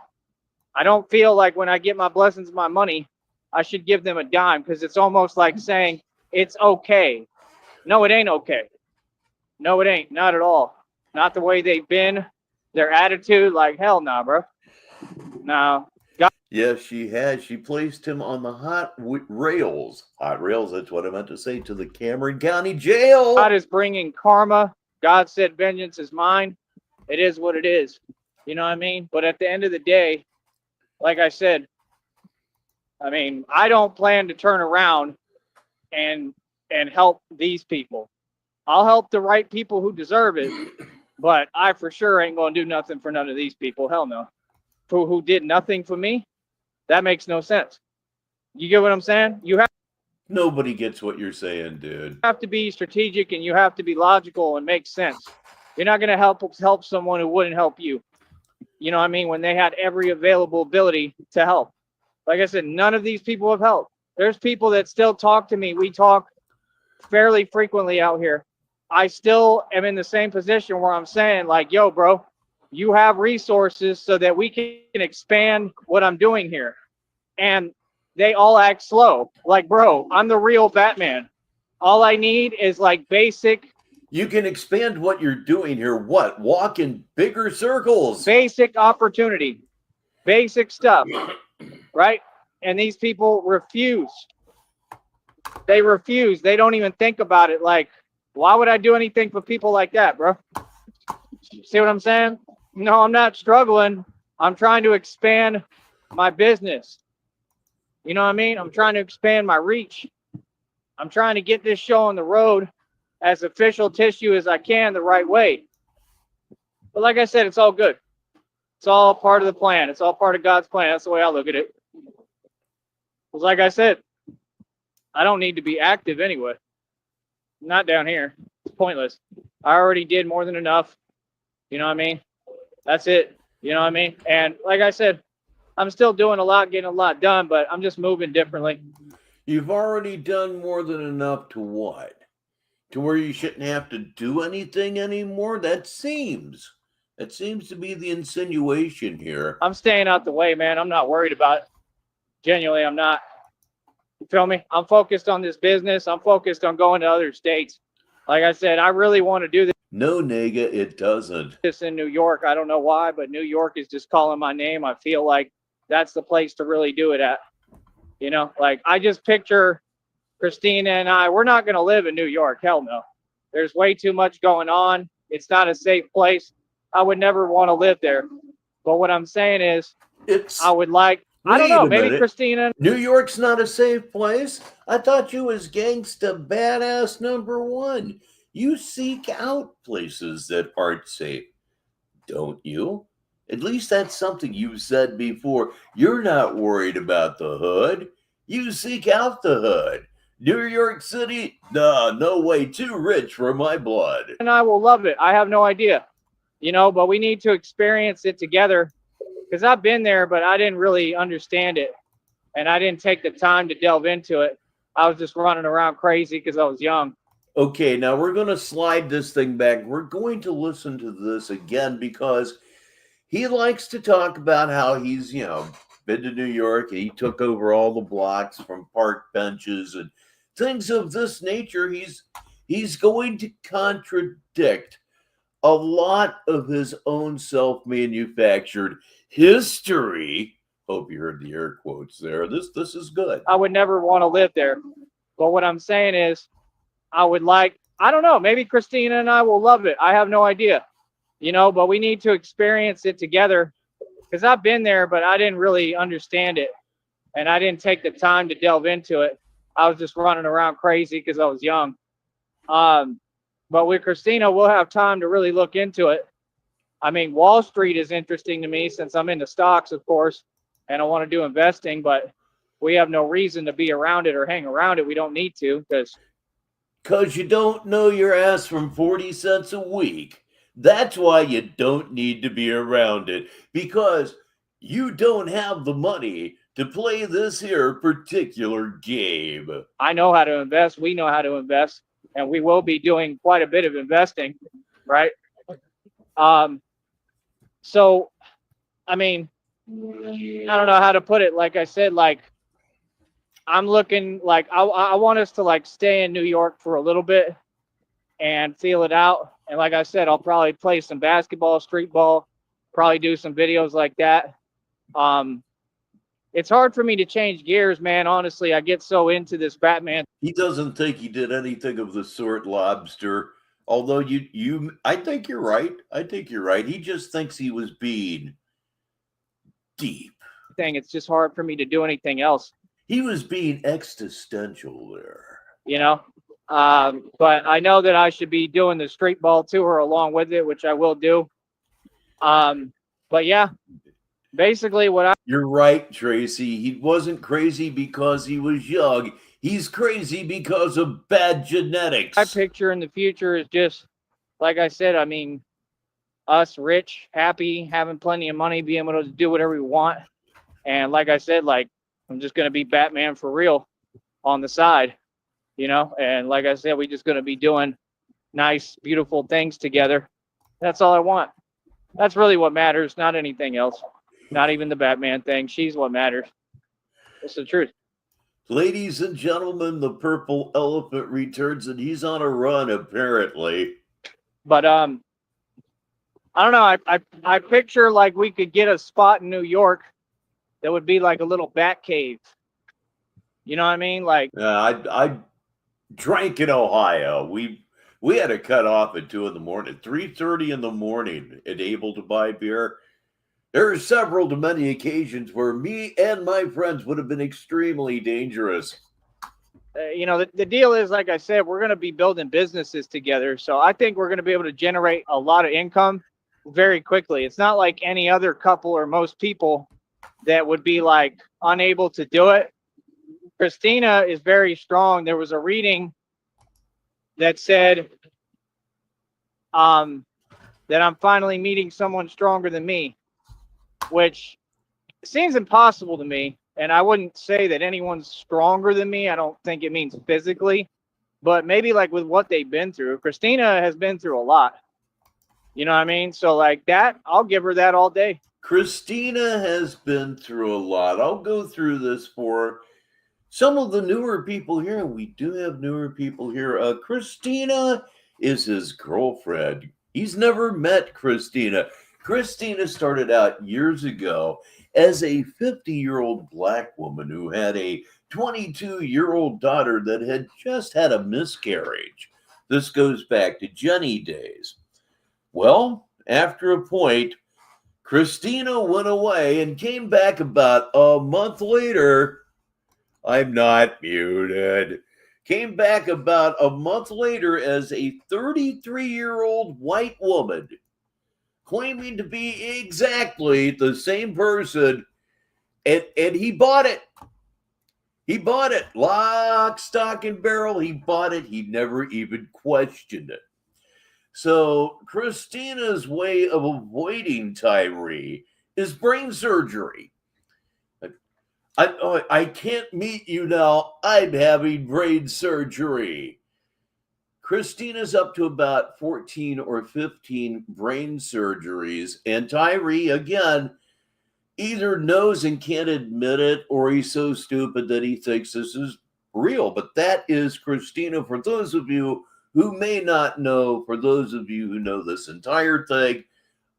Speaker 3: I don't feel like when I get my blessings, my money, I should give them a dime, because it's almost like saying it's okay. No, it ain't okay. No, it ain't. Not at all. Not the way they've been. Their attitude, like, hell nah, bro. No.
Speaker 2: Yes, she has. She placed him on the hot rails. Hot rails, that's what I meant to say, to the Cameron County Jail.
Speaker 3: God is bringing karma. God said vengeance is mine. It is what it is. You know what I mean? But at the end of the day, like I said, I mean, I don't plan to turn around and help these people. I'll help the right people who deserve it, but I for sure ain't gonna do nothing for none of these people. Hell no. Who did nothing for me? That makes no sense. You get what I'm saying? You
Speaker 2: Nobody gets what you're saying, dude.
Speaker 3: have to be strategic, and you have to be logical and make sense. You're not gonna help someone who wouldn't help you. You know what I mean? When they had every available ability to help. Like I said, none of these people have helped. There's people that still talk to me. We talk fairly frequently out here. I still am in the same position where I'm saying, like, yo, bro, you have resources so that we can expand what I'm doing here. And they all act slow. Like, bro, I'm the real Batman. All I need is like basic.
Speaker 2: You can expand what you're doing here. What? Walk in bigger circles.
Speaker 3: Basic opportunity. Basic stuff. Right? And these people refuse. They refuse. They don't even think about it. Like, why would I do anything for people like that, bro? See what I'm saying? No, I'm not struggling. I'm trying to expand my business. You know what I mean? I'm trying to expand my reach. I'm trying to get this show on the road as official tissue as I can the right way. But like I said, it's all good. It's all part of the plan. It's all part of God's plan. That's the way I look at it. Because like I said, I don't need to be active anyway. Not down here. It's pointless. I already did more than enough. You know what I mean? That's it. You know what I mean? And like I said, I'm still doing a lot, getting a lot done, but I'm just moving differently.
Speaker 2: You've already done more than enough to what? To where you shouldn't have to do anything anymore? That seems to be the insinuation here.
Speaker 3: I'm staying out the way, man. I'm not worried about it. Genuinely, I'm not. You feel me? I'm focused on this business. I'm focused on going to other states. Like I said, I really want to do this.
Speaker 2: No, nigga, it doesn't.
Speaker 3: This in New York. I don't know why, but New York is just calling my name. I feel like that's the place to really do it at. You know, like I just picture Christina and I, we're not going to live in New York. Hell no. There's way too much going on. It's not a safe place. I would never want to live there. But what I'm saying is, I would like, I don't know, maybe Christina.
Speaker 2: New York's not a safe place. I thought you was gangsta badass #1. You seek out places that aren't safe, don't you? At least that's something you've said before. You're not worried about the hood. You seek out the hood. New York City? No way. Too rich for my blood.
Speaker 3: And I will love it. I have no idea, you know, but we need to experience it together, because I've been there, but I didn't really understand it. And I didn't take the time to delve into it. I was just running around crazy because I was young.
Speaker 2: Okay, now we're going to slide this thing back. We're going to listen to this again because he likes to talk about how he's, been to New York and he took over all the blocks from park benches and things of this nature. He's going to contradict a lot of his own self-manufactured history. Hope you heard the air quotes there. This is good.
Speaker 3: I would never want to live there. But what I'm saying is, I would like, I don't know, maybe Christina and I will love it. I have no idea, you know, but we need to experience it together, because I've been there, but I didn't really understand it. And I didn't take the time to delve into it. I was just running around crazy because I was young. But with Christina, we'll have time to really look into it. I mean, Wall Street is interesting to me since I'm into stocks, of course, and I want to do investing, but we have no reason to be around it or hang around it. We don't need to
Speaker 2: Because you don't know your ass from 40 cents a week. That's why you don't need to be around it. Because you don't have the money to play this here particular game.
Speaker 3: I know how to invest. We know how to invest, and we will be doing quite a bit of investing, right? So, I mean, I don't know how to put it. Like I said, like I'm looking like I want us to like stay in New York for a little bit and feel it out. And like I said, I'll probably play some basketball, street ball, probably do some videos like that. It's hard for me to change gears, man. Honestly, I get so into this Batman.
Speaker 2: He doesn't think he did anything of the sort, Lobster. Although I think you're right. I think you're right. He just thinks he was being deep.
Speaker 3: Thing. It's just hard for me to do anything else.
Speaker 2: He was being existential there.
Speaker 3: You know? But I know that I should be doing the street ball tour along with it, which I will do. But yeah, basically
Speaker 2: You're right, Tracy. He wasn't crazy because he was young. He's crazy because of bad genetics.
Speaker 3: My picture in the future is just, like I said, I mean, us rich, happy, having plenty of money, being able to do whatever we want. And like I said, like, I'm just going to be Batman for real on the side, you know? And like I said, we're just going to be doing nice, beautiful things together. That's all I want. That's really what matters, not anything else. Not even the Batman thing. She's what matters. It's the truth.
Speaker 2: Ladies and gentlemen, the purple elephant returns, and he's on a run, apparently.
Speaker 3: But I don't know. I picture like we could get a spot in New York that would be like a little bat cave. You know what I mean? Like
Speaker 2: I drank in Ohio. We had to cut off at 2 a.m, 3:30 in the morning, and able to buy beer. There are several to many occasions where me and my friends would have been extremely dangerous.
Speaker 3: You know, the deal is, like I said, we're going to be building businesses together. So I think we're going to be able to generate a lot of income very quickly. It's not like any other couple or most people that would be like unable to do it. Christina is very strong. There was a reading that said that I'm finally meeting someone stronger than me, which seems impossible to me. And I wouldn't say that anyone's stronger than me. I don't think it means physically, but maybe like with what they've been through. Christina has been through a lot. You know what I mean? So like that, I'll give her that all day.
Speaker 2: Christina has been through a lot. I'll go through this for some of the newer people here, and we do have newer people here. Christina is his girlfriend. He's never met Christina. Christina started out years ago as a 50-year-old black woman who had a 22-year-old daughter that had just had a miscarriage. This goes back to Jenny days. Well, after a point, Christina went away and came back about a month later. I'm not muted. Came back about a month later as a 33-year-old white woman, claiming to be exactly the same person, and he bought it. He bought it. Lock, stock, and barrel. He bought it. He never even questioned it. So Christina's way of avoiding Tyree is brain surgery. I can't meet you now. I'm having brain surgery. Christina's up to about 14 or 15 brain surgeries. And Tyree, again, either knows and can't admit it, or he's so stupid that he thinks this is real. But that is Christina. For those of you who may not know, for those of you who know this entire thing,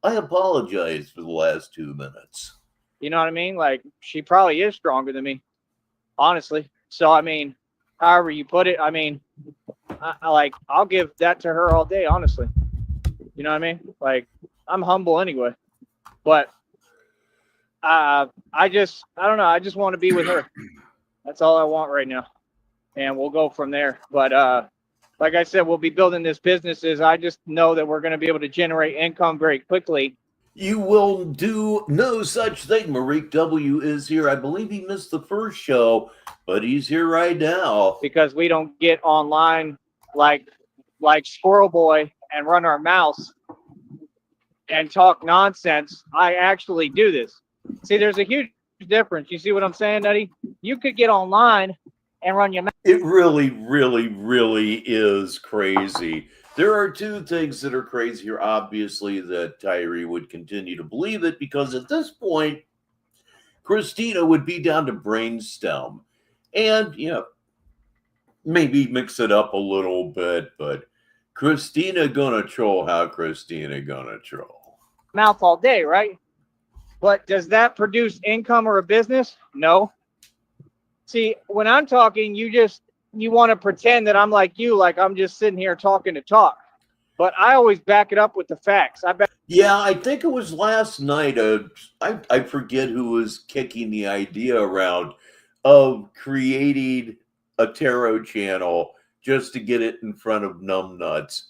Speaker 2: I apologize for the last 2 minutes.
Speaker 3: You know what I mean? Like, she probably is stronger than me, honestly. So, I mean, however you put it, I mean, I'll give that to her all day, honestly. You know what I mean? Like, I'm humble anyway. But I don't know. I just want to be with her. That's all I want right now. And we'll go from there. But Like I said, we'll be building this businesses. I just know that we're going to be able to generate income very quickly.
Speaker 2: You will do no such thing. Marik W. is here. I believe he missed the first show, but he's here right now.
Speaker 3: Because we don't get online like Squirrel Boy and run our mouths and talk nonsense. I actually do this. See, there's a huge difference. You see what I'm saying, Eddie? You could get online and run your mouth.
Speaker 2: It really, really, really is crazy. There are two things that are crazy here. Obviously, that Tyree would continue to believe it because at this point, Christina would be down to brainstem. And, maybe mix it up a little bit, but Christina gonna troll how Christina gonna troll.
Speaker 3: Mouth all day, right? But does that produce income or a business? No. See, when I'm talking, you want to pretend that I'm like you, like I'm just sitting here talking to talk. But I always back it up with the facts.
Speaker 2: Yeah, I think it was last night. I forget who was kicking the idea around of creating a tarot channel just to get it in front of numbnuts.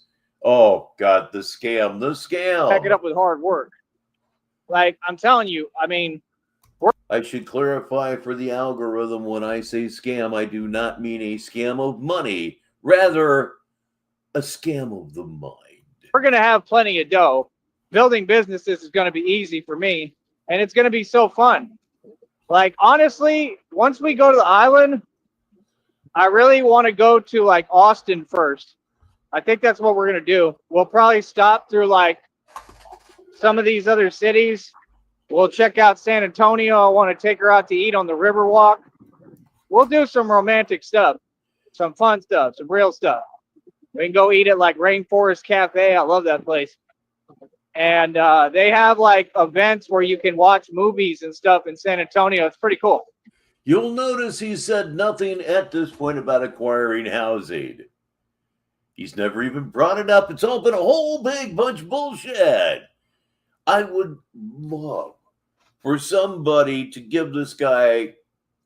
Speaker 2: Oh God, the scam, the scam.
Speaker 3: Back it up with hard work. Like I'm telling you, I mean,
Speaker 2: I should clarify for the algorithm when I say scam, I do not mean a scam of money, rather a scam of the mind.
Speaker 3: We're going to have plenty of dough. Building businesses is going to be easy for me, and it's going to be so fun. Like, honestly, once we go to the island, I really want to go to, like, Austin first. I think that's what we're going to do. We'll probably stop through, like, some of these other cities. We'll check out San Antonio. I want to take her out to eat on the Riverwalk. We'll do some romantic stuff, some fun stuff, some real stuff. We can go eat at like Rainforest Cafe. I love that place. And they have like events where you can watch movies and stuff in San Antonio. It's pretty cool.
Speaker 2: You'll notice he said nothing at this point about acquiring housing. He's never even brought it up. It's all been a whole big bunch of bullshit. I would love for somebody to give this guy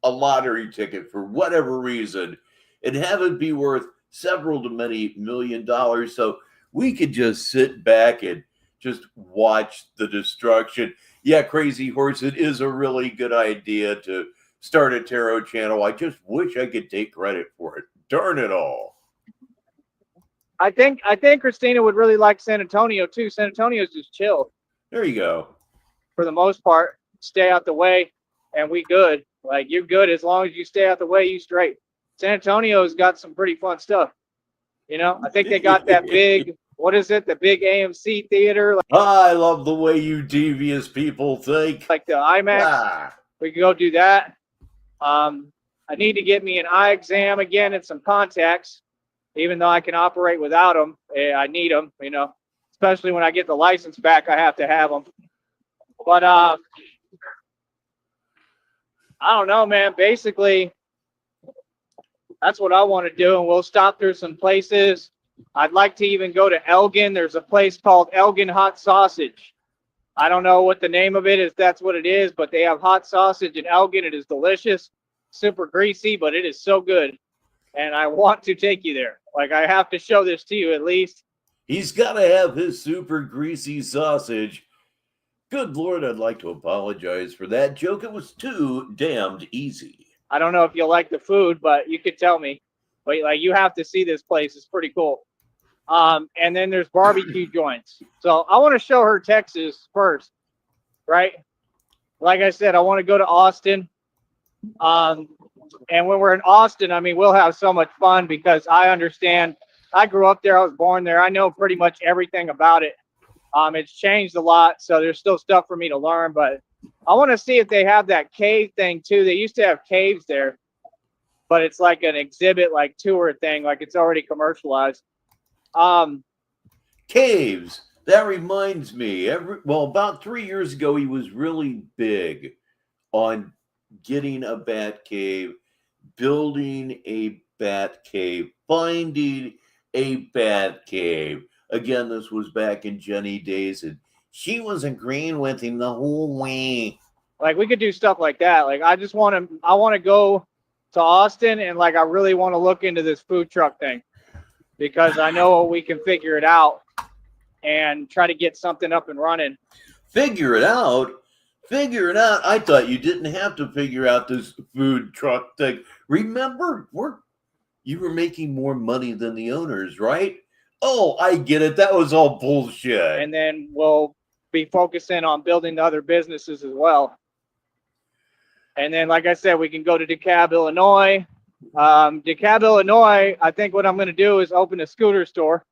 Speaker 2: a lottery ticket for whatever reason and have it be worth several to many $1,000,000 so we could just sit back and just watch the destruction. Yeah, Crazy Horse, it is a really good idea to start a tarot channel. I just wish I could take credit for it. Darn it all.
Speaker 3: I think Christina would really like San Antonio too. San Antonio's just chill.
Speaker 2: There you go.
Speaker 3: For the most part, stay out the way, and we good. Like you're good as long as you stay out the way. You straight. San Antonio's got some pretty fun stuff. I think they got that big. What is it? The big AMC theater. Like,
Speaker 2: I love the way you devious people think.
Speaker 3: Like the IMAX. We could go do that. I need to get me an eye exam again and some contacts. Even though I can operate without them, I need them. Especially when I get the license back, I have to have them. But I don't know, man. Basically, that's what I want to do, and we'll stop through some places. I'd like to even go to Elgin. There's a place called Elgin Hot Sausage. I don't know what the name of it is. That's what it is, but they have hot sausage in Elgin. It is delicious, super greasy, but it is so good, and I want to take you there. Like, I have to show this to you at least.
Speaker 2: He's got to have his super greasy sausage. Good Lord, I'd like to apologize for that joke. It was too damned easy.
Speaker 3: I don't know if you'll like the food, but you could tell me. But like, you have to see this place. It's pretty cool. And then there's barbecue joints. So I want to show her Texas first, right? Like I said, I want to go to Austin. And when we're in Austin, I mean, we'll have so much fun because I understand. I grew up there. I was born there. I know pretty much everything about it. It's changed a lot, so there's still stuff for me to learn, but I want to see if they have that cave thing too. They used to have caves there, but it's like an exhibit, like tour thing, like it's already commercialized.
Speaker 2: Caves. That reminds me. About 3 years ago, he was really big on getting a bat cave, building a bat cave, finding a bat cave. Again, this was back in Jenny days, and she was agreeing with him the whole way.
Speaker 3: Like, we could do stuff like that. Like, I want to go to Austin, and like, I really want to look into this food truck thing. because I know we can figure it out and try to get something up and running.
Speaker 2: Figure it out? Figure it out? I thought you didn't have to figure out this food truck thing. Remember, you were making more money than the owners, right? Oh, I get it. That was all bullshit.
Speaker 3: And then we'll be focusing on building the other businesses as well. And then, like I said, we can go to DeKalb, Illinois. DeKalb, Illinois, I think what I'm going to do is open a scooter store.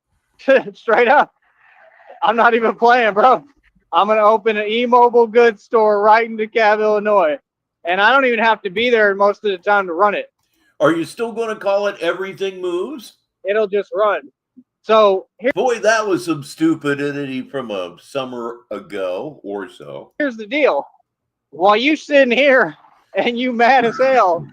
Speaker 3: Straight up. I'm not even playing, bro. I'm going to open an e-mobile goods store right in DeKalb, Illinois. And I don't even have to be there most of the time to run it.
Speaker 2: Are you still going to call it Everything Moves?
Speaker 3: It'll just run. So
Speaker 2: boy, that was some stupidity from a summer ago or so.
Speaker 3: Here's the deal. While you sitting here and you mad as hell,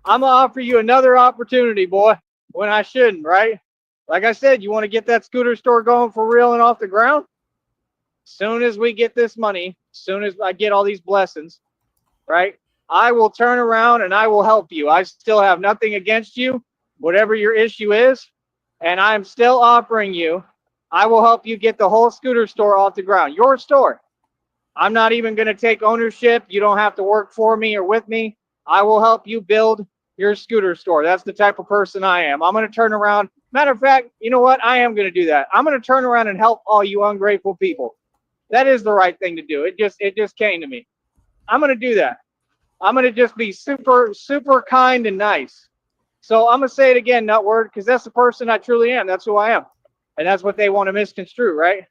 Speaker 3: I'm going to offer you another opportunity, boy, when I shouldn't, right? Like I said, you want to get that scooter store going for real and off the ground? Soon as we get this money, soon as I get all these blessings, right, I will turn around and I will help you. I still have nothing against you, whatever your issue is, and I'm still offering you, I will help you get the whole scooter store off the ground. Your store. I'm not even going to take ownership. You don't have to work for me or with me. I will help you build your scooter store. That's the type of person I am. I'm going to turn around. Matter of fact, you know what? I am going to do that. I'm going to turn around and help all you ungrateful people. That is the right thing to do. It just came to me. I'm going to do that. I'm going to just be super, super kind and nice. So I'm going to say it again, Nutword, because that's the person I truly am. That's who I am. And that's what they want to misconstrue, right?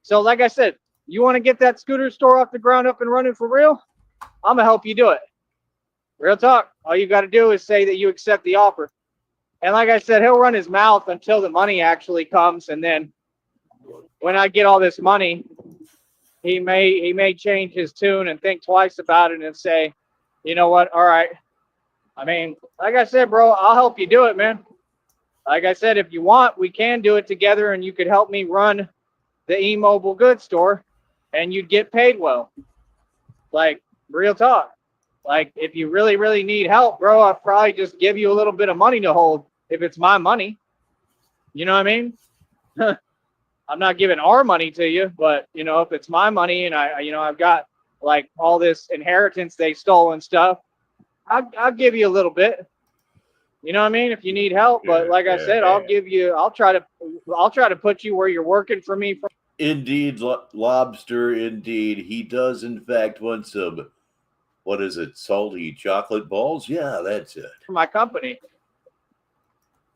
Speaker 3: So like I said, you want to get that scooter store off the ground up and running for real? I'm going to help you do it. Real talk. All you got to do is say that you accept the offer. And like I said, he'll run his mouth until the money actually comes. And then when I get all this money, he may change his tune and think twice about it and say, you know what? All right. I mean, like I said, bro, I'll help you do it, man. Like I said, if you want, we can do it together and you could help me run the e-mobile goods store and you'd get paid well. Like, real talk. Like, if you really, really need help, bro, I'll probably just give you a little bit of money to hold if it's my money. You know what I mean? I'm not giving our money to you, but, you know, if it's my money and I've got like all this inheritance they stole and stuff, I'll give you a little bit. You know what I mean? If you need help, but like I said, I'll try to put you where you're working for me.
Speaker 2: Indeed, Lobster, indeed. He does, in fact, want some, what is it, salty chocolate balls? Yeah, that's it.
Speaker 3: For my company,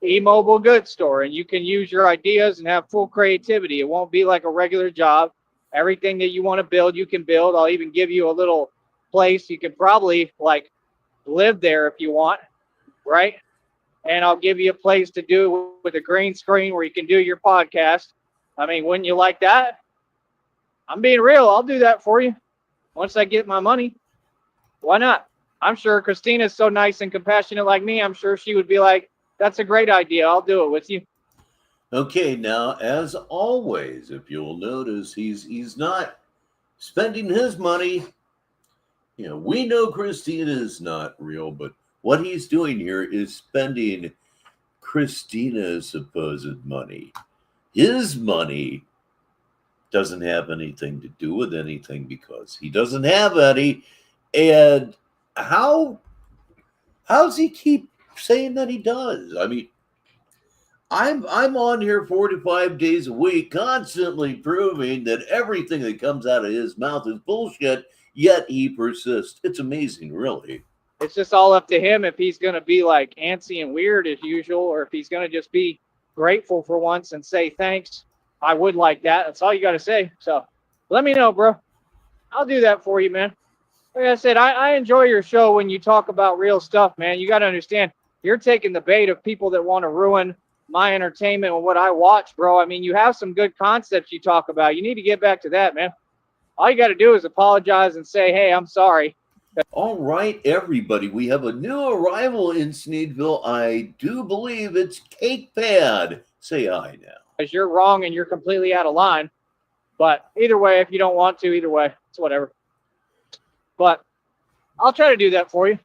Speaker 3: e-mobile goods store, and you can use your ideas and have full creativity. It won't be like a regular job. Everything that you want to build, you can build. I'll even give you a little place. You could probably like live there if you want, right? And I'll give you a place to do with a green screen where you can do your podcast. I mean, wouldn't you like that? I'm being real. I'll do that for you once I get my money. Why not? I'm sure Christina's so nice and compassionate like me. I'm sure she would be like, that's a great idea. I'll do it with you.
Speaker 2: Okay, now, as always, if you'll notice, he's not spending his money. You know, we know Christina is not real, but what he's doing here is spending Christina's supposed money. His money doesn't have anything to do with anything because he doesn't have any. And how's he keep saying that he does? I mean, I'm on here 4 to 5 days a week, constantly proving that everything that comes out of his mouth is bullshit, yet he persists. It's amazing, really.
Speaker 3: It's just all up to him if he's going to be like antsy and weird as usual, or if he's going to just be grateful for once and say, thanks, I would like that. That's all you got to say. So let me know, bro. I'll do that for you, man. Like I said, I enjoy your show when you talk about real stuff, man. You got to understand, you're taking the bait of people that want to ruin my entertainment and what I watch, bro. I mean, you have some good concepts you talk about. You need to get back to that, man. All you got to do is apologize and say, hey, I'm sorry.
Speaker 2: All right, everybody. We have a new arrival in Sneedville. I do believe it's Cake Pad. Say hi now.
Speaker 3: Because you're wrong and you're completely out of line. But either way, if you don't want to, either way, it's whatever. But I'll try to do that for you.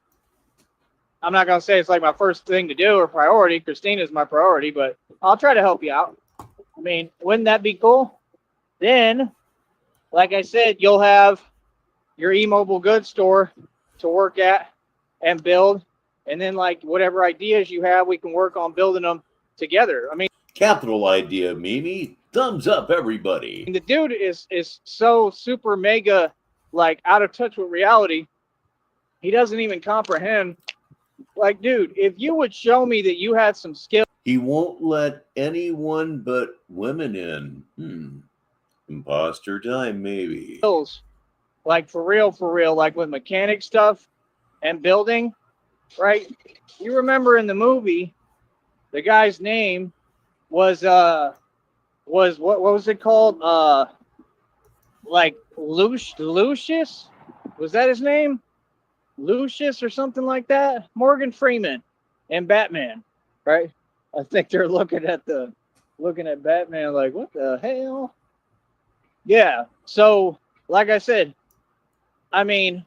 Speaker 3: I'm not going to say it's like my first thing to do or priority. Christina's my priority, but I'll try to help you out. I mean, wouldn't that be cool? Then, like I said, you'll have your e-mobile goods store to work at and build. And then, like, whatever ideas you have, we can work on building them together. I mean,
Speaker 2: Capital idea, Mimi. Thumbs up, everybody.
Speaker 3: the dude is so super mega, like, out of touch with reality. He doesn't even comprehend. Like, dude, if you would show me that you had some skill.
Speaker 2: He won't let anyone but women in. Imposter time, maybe.
Speaker 3: Like, for real, like with mechanic stuff and building, right? You remember in the movie, the guy's name was what was it called? Like Lucius? Was that his name? Lucius or something like that? Morgan Freeman and Batman, right? I think they're looking at Batman like, what the hell? Yeah. So, like I said, I mean,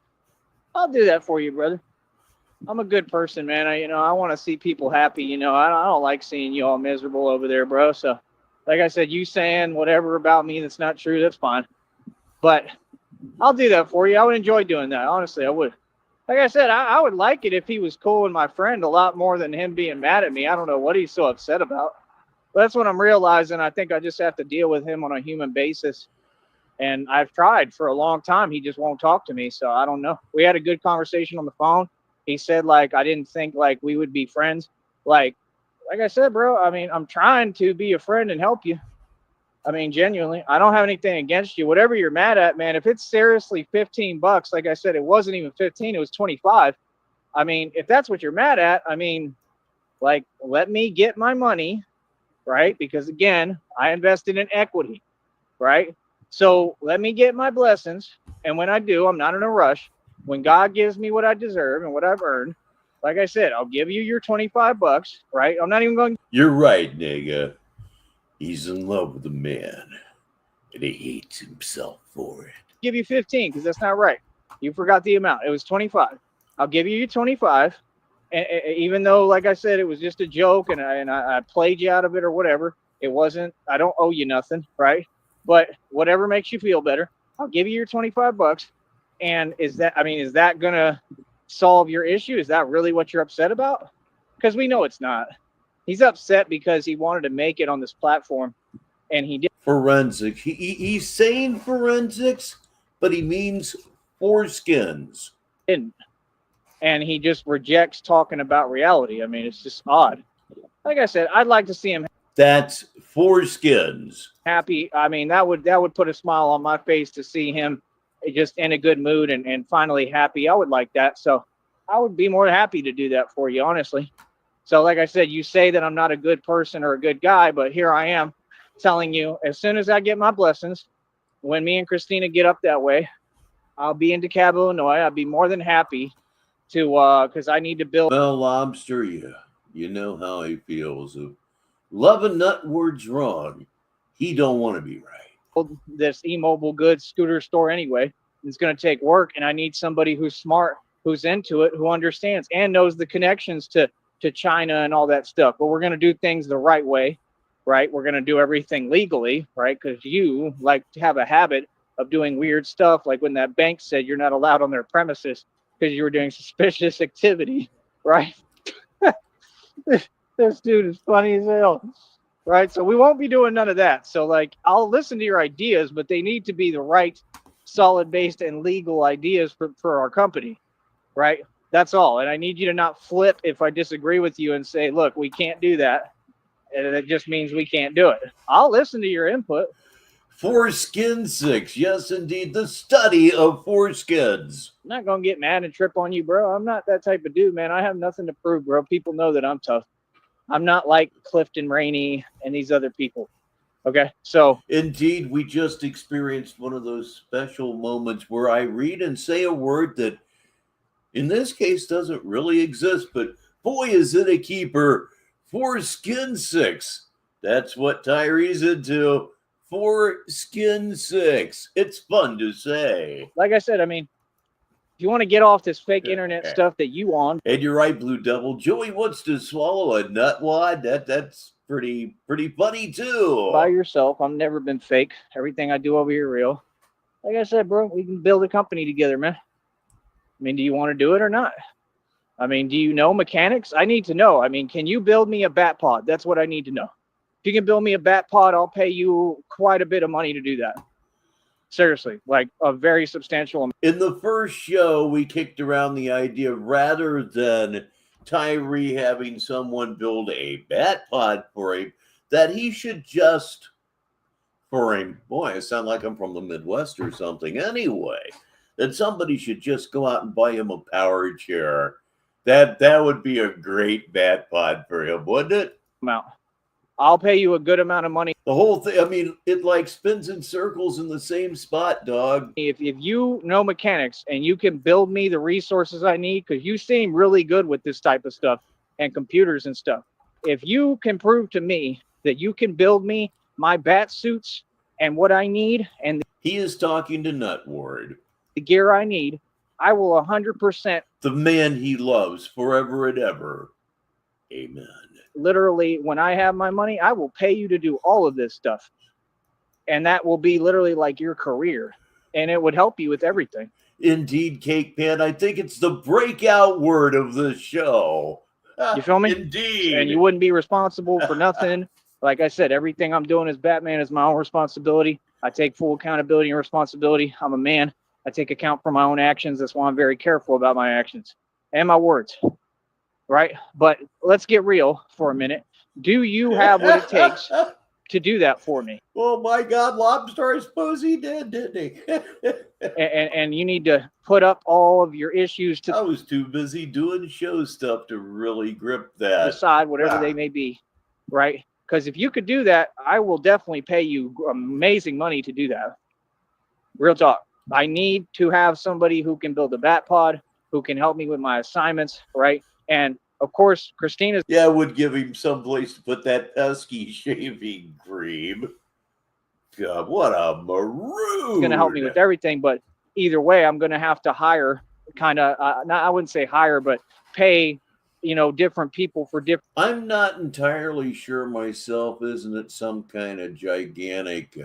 Speaker 3: I'll do that for you, brother. I'm a good person, man. I want to see people happy. I don't like seeing you all miserable over there, bro. So, like I said, you saying whatever about me that's not true, that's fine. But I'll do that for you. I would enjoy doing that. Honestly, I would. Like I said, I would like it if he was cool with my friend a lot more than him being mad at me. I don't know what he's so upset about. But that's what I'm realizing. I think I just have to deal with him on a human basis. And I've tried for a long time. He just won't talk to me. So I don't know. We had a good conversation on the phone. He said, like, I didn't think, like, we would be friends. Like I said, bro, I mean, I'm trying to be a friend and help you. I mean, genuinely, I don't have anything against you. Whatever you're mad at, man, if it's seriously $15, like I said, it wasn't even 15, it was 25. I mean, if that's what you're mad at, I mean, like, let me get my money, right? Because again, I invested in equity, right? So let me get my blessings. And when I do, I'm not in a rush. When God gives me what I deserve and what I've earned, like I said, I'll give you your $25, right? I'm not even going.
Speaker 2: You're right, nigga. He's in love with a man, and he hates himself for it.
Speaker 3: Give you 15 because that's not right. You forgot the amount. It was 25. I'll give you your 25. And even though, like I said, it was just a joke and I played you out of it or whatever, it wasn't. I don't owe you nothing, right? But whatever makes you feel better, I'll give you your $25. And is that gonna solve your issue? Is that really what you're upset about? Because we know it's not. He's upset because he wanted to make it on this platform, and he did.
Speaker 2: Forensic. He's saying forensics, but he means foreskins.
Speaker 3: Didn't. And he just rejects talking about reality. I mean, it's just odd. Like I said, I'd like to see him.
Speaker 2: That's foreskins.
Speaker 3: Happy. I mean, that would put a smile on my face to see him just in a good mood and finally happy. I would like that. So I would be more happy to do that for you, honestly. So like I said, you say that I'm not a good person or a good guy, but here I am telling you, as soon as I get my blessings, when me and Christina get up that way, I'll be in DeKalb, Illinois. I'll be more than happy to, because I need to build.
Speaker 2: Well, Lobster, you know how he feels. If love a nut word's wrong, he don't want to be right.
Speaker 3: This e-mobile goods scooter store anyway. It's going to take work, and I need somebody who's smart, who's into it, who understands and knows the connections to China and all that stuff. But we're going to do things the right way, right? We're going to do everything legally, right? Because you like to have a habit of doing weird stuff, like when that bank said you're not allowed on their premises because you were doing suspicious activity, right? This dude is funny as hell, right? So we won't be doing none of that. So, like, I'll listen to your ideas, but they need to be the right, solid-based and legal ideas for our company, right? That's all. And I need you to not flip if I disagree with you and say, look, we can't do that. And it just means we can't do it. I'll listen to your input.
Speaker 2: Foreskin 6. Yes, indeed. The study of foreskins.
Speaker 3: I'm not going to get mad and trip on you, bro. I'm not that type of dude, man. I have nothing to prove, bro. People know that I'm tough. I'm not like Clifton Rainey and these other people. Okay, so.
Speaker 2: Indeed, we just experienced one of those special moments where I read and say a word that in this case doesn't really exist, but boy, is it a keeper. Foreskin 6. That's what Tyree's into. Foreskin 6. It's fun to say.
Speaker 3: Like I said, I mean, If you want to get off this fake internet stuff that you on.
Speaker 2: And you're right, Blue Devil. Joey wants to swallow a nut wad. That's pretty funny too.
Speaker 3: By yourself. I've never been fake. Everything I do over here real. Like I said, bro, we can build a company together, man. I mean, do you want to do it or not? I mean, do you know mechanics? I need to know. I mean, can you build me a bat pod? That's what I need to know. If you can build me a bat pod, I'll pay you quite a bit of money to do that. Seriously, like a very substantial amount.
Speaker 2: In the first show, we kicked around the idea, rather than Tyree having someone build a bat pod for him, that he should just, for him, boy, I sound like I'm from the Midwest or something. Anyway, that somebody should just go out and buy him a power chair. That would be a great bat pod for him, wouldn't it?
Speaker 3: I'll pay you a good amount of money.
Speaker 2: The whole thing, I mean, it like spins in circles in the same spot, dog.
Speaker 3: If you know mechanics and you can build me the resources I need, because you seem really good with this type of stuff and computers and stuff. If you can prove to me that you can build me my bat suits and what I need, and
Speaker 2: he is talking to Nut Ward,
Speaker 3: the gear I need, I will 100%.
Speaker 2: The man he loves forever and ever. Amen.
Speaker 3: Literally, when I have my money, I will pay you to do all of this stuff. And that will be literally like your career. And it would help you with everything.
Speaker 2: Indeed, Cake Pan. I think it's the breakout word of the show.
Speaker 3: You feel me?
Speaker 2: Indeed.
Speaker 3: And you wouldn't be responsible for nothing. Like I said, everything I'm doing as Batman is my own responsibility. I take full accountability and responsibility. I'm a man. I take account for my own actions. That's why I'm very careful about my actions and my words. Right? But let's get real for a minute. Do you have what it takes to do that for me?
Speaker 2: Oh my God, Lobster, I suppose he did, didn't he?
Speaker 3: and you need to put up all of your issues to.
Speaker 2: I was too busy doing show stuff to really grip that.
Speaker 3: Decide whatever they may be, right? Because if you could do that, I will definitely pay you amazing money to do that. Real talk. I need to have somebody who can build a bat pod, who can help me with my assignments, right? And of course, Christina's.
Speaker 2: Yeah, I would give him someplace to put that pesky shaving cream. God, what a maroon.
Speaker 3: Going to help me with everything. But either way, I'm going to have to hire I wouldn't say hire, but pay, different people for different.
Speaker 2: I'm not entirely sure myself. Isn't it some kind of gigantic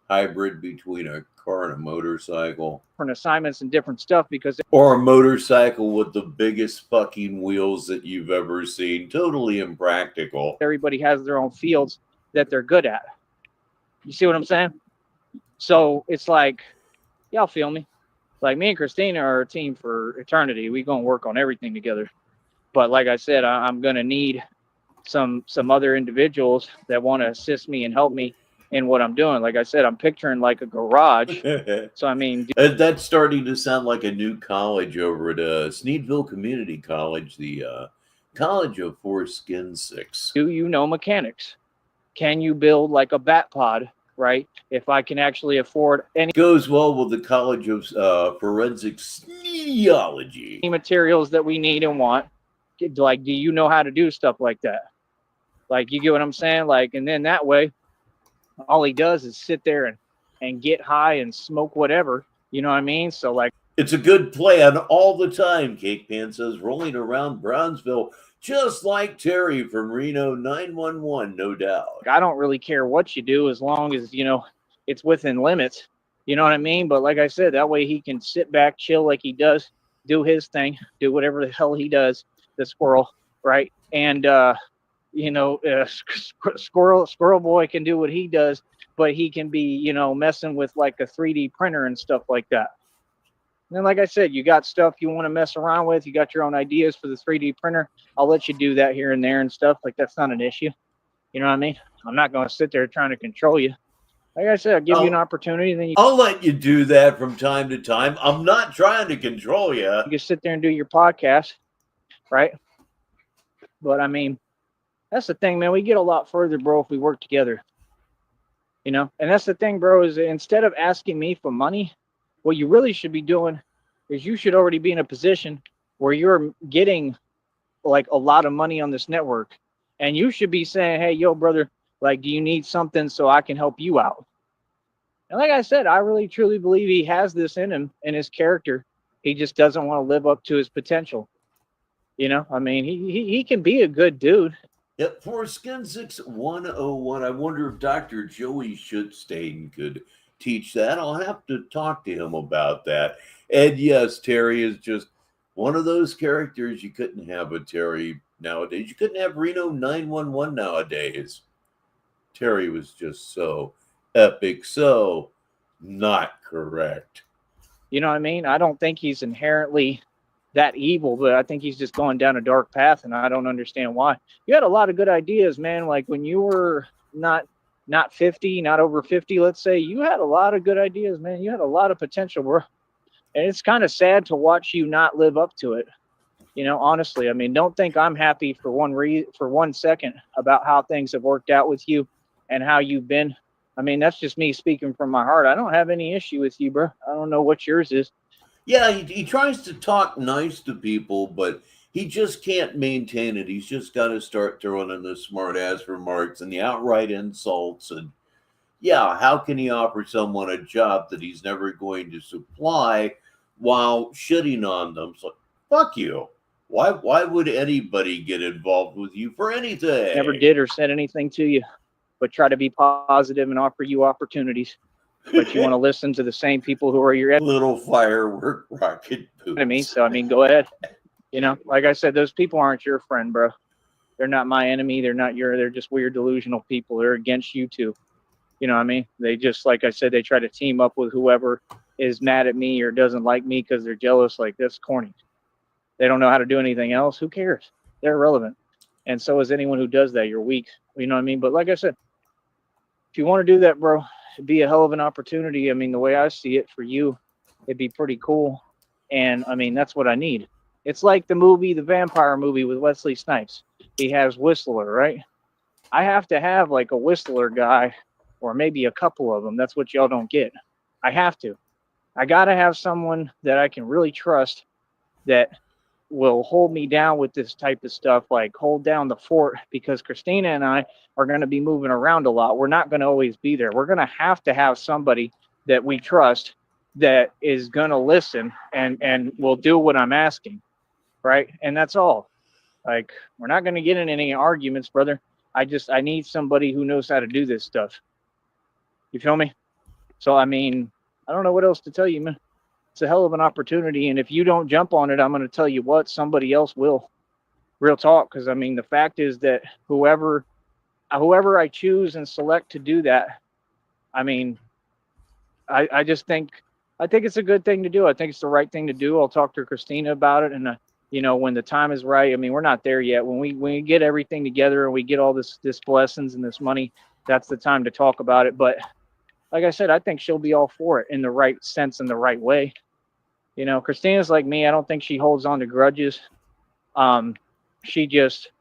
Speaker 2: hybrid between a car and a motorcycle?
Speaker 3: Different assignments and different stuff because.
Speaker 2: Or a motorcycle with the biggest fucking wheels that you've ever seen. Totally impractical.
Speaker 3: Everybody has their own fields that they're good at. You see what I'm saying? So it's like, y'all feel me? Like me and Christina are a team for eternity. We gonna work on everything together. But like I said, I'm gonna need some other individuals that want to assist me and help me in what I'm doing. Like I said, I'm picturing like a garage. So I mean,
Speaker 2: that's starting to sound like a new college over at Sneedville Community College, the College of Four Skin Six.
Speaker 3: Do you know mechanics? Can you build like a bat pod? Right? If I can actually afford any.
Speaker 2: Goes well with the College of Forensic Sneeology.
Speaker 3: Materials that we need and want. Like, do you know how to do stuff like that? Like, you get what I'm saying? Like, and then that way, all he does is sit there and get high and smoke whatever. You know what I mean? So, like.
Speaker 2: It's a good plan all the time, Cake Pan says, rolling around Brownsville, just like Terry from Reno 911, no doubt.
Speaker 3: I don't really care what you do as long as, it's within limits. You know what I mean? But like I said, that way he can sit back, chill like he does, do his thing, do whatever the hell he does, the squirrel, right? And, Squirrel Boy can do what he does, but he can be, messing with like a 3D printer and stuff like that. And then, like I said, you got stuff you want to mess around with. You got your own ideas for the 3D printer. I'll let you do that here and there and stuff. Like, that's not an issue. You know what I mean? I'm not going to sit there trying to control you. Like I said, I'll give you an opportunity. Then
Speaker 2: I'll let you do that from time to time. I'm not trying to control you.
Speaker 3: You can sit there and do your podcast, right? But, I mean, that's the thing, man. We get a lot further, bro, if we work together. And that's the thing, bro, is instead of asking me for money, what you really should be doing is you should already be in a position where you're getting like a lot of money on this network. And you should be saying, hey, yo, brother, like, do you need something so I can help you out? And like I said, I really, truly believe he has this in him, in his character, He just doesn't want to live up to his potential. You know, I mean, he can be a good dude.
Speaker 2: Yep, for Skin 101, I wonder if Dr. Joey Schutzstein could teach that. I'll have to talk to him about that. And yes, Terry is just one of those characters you couldn't have a Terry nowadays. You couldn't have Reno 911 nowadays. Terry was just so epic, so not correct.
Speaker 3: You know what I mean? I don't think he's inherently that evil, but I think he's just going down a dark path, and I don't understand why. You had a lot of good ideas, man. Like when you were not 50, not over 50, let's say, you had a lot of good ideas, man. You had a lot of potential, bro. And it's kind of sad to watch you not live up to it. You know, honestly, I mean, don't think I'm happy for for 1 second about how things have worked out with you and how you've been. I mean, that's just me speaking from my heart. I don't have any issue with you, bro. I don't know what yours is.
Speaker 2: Yeah, he tries to talk nice to people, but he just can't maintain it. He's just got to start throwing in the smart ass remarks and the outright insults. And yeah, how can he offer someone a job that he's never going to supply while shitting on them? So, fuck you. Why would anybody get involved with you for
Speaker 3: Never
Speaker 2: anything?
Speaker 3: did or said anything to you, but try to be positive and offer you opportunities. But you want to listen to the same people who are your
Speaker 2: Little firework rocket
Speaker 3: enemy.
Speaker 2: boots.
Speaker 3: So, I mean, go ahead. You know, like I said, those people aren't your friend, bro. They're not my enemy. They're just weird, delusional people. They're against you too. You know what I mean? They just, like I said, they try to team up with whoever is mad at me or doesn't like me because they're jealous. Like, that's corny. They don't know how to do anything else. Who cares? They're irrelevant. And so is anyone who does that. You're weak. You know what I mean? But like I said, if you want to do that, bro, it'd be a hell of an opportunity. I mean, the way I see it for you, it'd be pretty cool. And I mean, that's what I need. It's like the vampire movie with Wesley Snipes. He has Whistler, right? I have to have like a Whistler guy or maybe a couple of them. That's what y'all don't get. I have to. I got to have someone that I can really trust that will hold me down with this type of stuff, like hold down the fort, because Christina and I are going to be moving around a lot. We're not going to always be there. We're going to have somebody that we trust that is going to listen and will do what I'm asking, right? And that's all. Like, we're not going to get in any arguments, brother. I need somebody who knows how to do this stuff. You feel me? So, I mean, I don't know what else to tell you, man. It's a hell of an opportunity. And if you don't jump on it, I'm going to tell you what, somebody else will. Real talk. Because, I mean, the fact is that whoever I choose and select to do that, I mean, I just think it's a good thing to do. I think it's the right thing to do. I'll talk to Christina about it. And, you know, when the time is right, I mean, we're not there yet. When we get everything together and we get all this blessings and this money, that's the time to talk about it. But like I said, I think she'll be all for it in the right sense and the right way. You know, Christina's like me. I don't think she holds on to grudges. She just,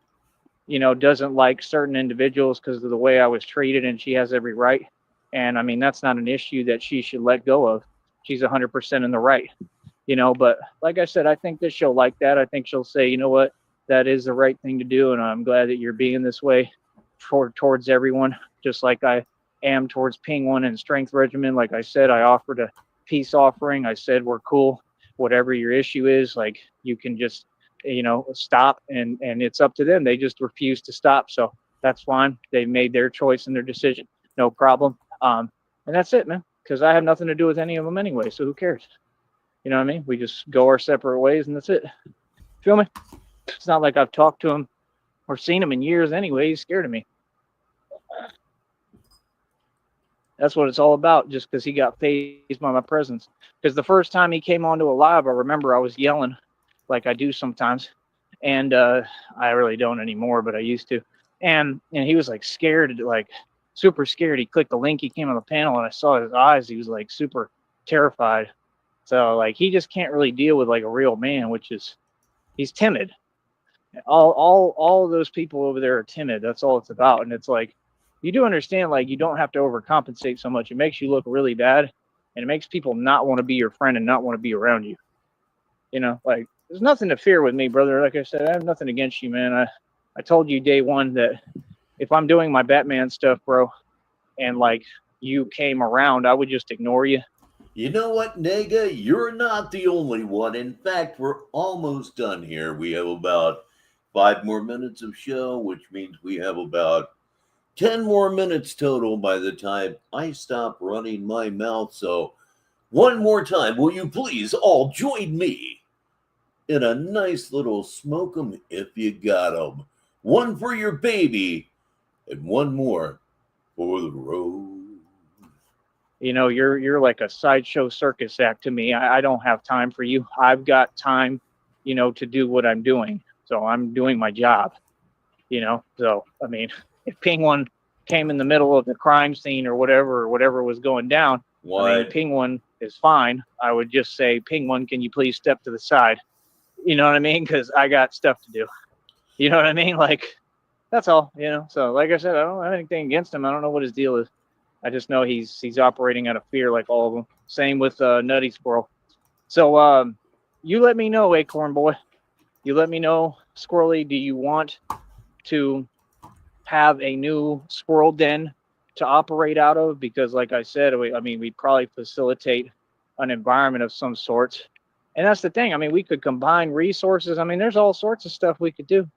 Speaker 3: you know, doesn't like certain individuals because of the way I was treated, and she has every right. And I mean, that's not an issue that she should let go of. She's 100% in the right, you know. But like I said, I think that she'll like that. I think she'll say, you know what, that is the right thing to do, and I'm glad that you're being this way towards everyone, just like I am towards Penguin and Strength Regimen. Like I said, I offered a peace offering. I said, we're cool. Whatever your issue is, like, you can just, you know, stop, and it's up to them. They just refuse to stop. So that's fine. They made their choice and their decision. No problem. And that's it, man. Because I have nothing to do with any of them anyway. So who cares? You know what I mean? We just go our separate ways, and that's it. Feel me? It's not like I've talked to him or seen him in years anyway. He's scared of me. That's what it's all about, just because he got fazed by my presence. Because the first time he came onto a live, I remember I was yelling like I do sometimes. And I really don't anymore, but I used to. And he was like scared, like super scared. He clicked the link, he came on the panel, and I saw his eyes. He was like super terrified. So like, he just can't really deal with like a real man, which is, he's timid. All of those people over there are timid. That's all it's about. And it's like, you do understand, like, you don't have to overcompensate so much. It makes you look really bad, and it makes people not want to be your friend and not want to be around you. You know, like, there's nothing to fear with me, brother. Like I said, I have nothing against you, man. I told you day one that if I'm doing my Batman stuff, bro, and like you came around, I would just ignore you
Speaker 2: You know what, Nega? You're not the only one. In fact, we're almost done here. We have about 5 more minutes of show, which means we have about 10 more minutes total by the time I stop running my mouth. So, one more time, will you please all join me in a nice little smoke 'em if you got 'em? One for your baby and one more for the road.
Speaker 3: You know, you're like a sideshow circus act to me. I don't have time for you. I've got time, to do what I'm doing. So I'm doing my job. So I mean, if Penguin came in the middle of the crime scene or whatever was going down, I mean,
Speaker 2: What?
Speaker 3: Penguin is fine. I would just say, Penguin, can you please step to the side? You know what I mean? Because I got stuff to do. You know what I mean? Like, that's all. So like I said, I don't have anything against him. I don't know what his deal is. I just know he's operating out of fear, like all of them. Same with Nutty Squirrel. So you let me know, Acorn Boy. You let me know, Squirrely. Do you want to have a new squirrel den to operate out of? Because, like I said, we'd probably facilitate an environment of some sort. And that's the thing. I mean, we could combine resources. I mean, there's all sorts of stuff we could do.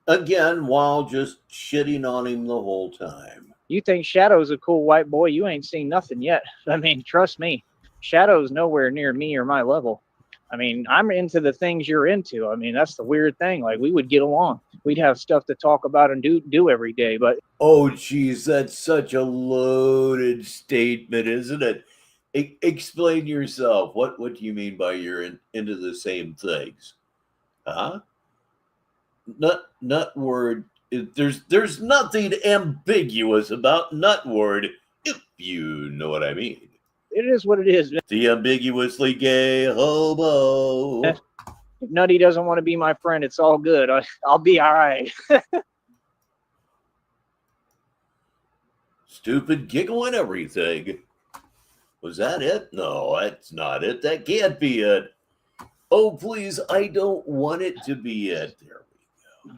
Speaker 2: Again, while just shitting on him the whole time.
Speaker 3: You think Shadow's a cool white boy? You ain't seen nothing yet. I mean, trust me, Shadow's nowhere near me or my level. I mean, I'm into the things you're into. I mean, that's the weird thing. Like, we would get along. We'd have stuff to talk about and do every day. But
Speaker 2: Oh, geez, that's such a loaded statement, isn't it? Explain yourself. What do you mean by into the same things? Huh? Nut word. There's nothing ambiguous about nut word, if you know what I mean.
Speaker 3: it is what it is.
Speaker 2: The ambiguously gay hobo.
Speaker 3: If Nutty doesn't want to be my friend, it's all good. I'll be all right.
Speaker 2: Stupid giggle and everything. Was that it? No, that's not it. That can't be it. Oh, please, I don't want it to be it. There we go.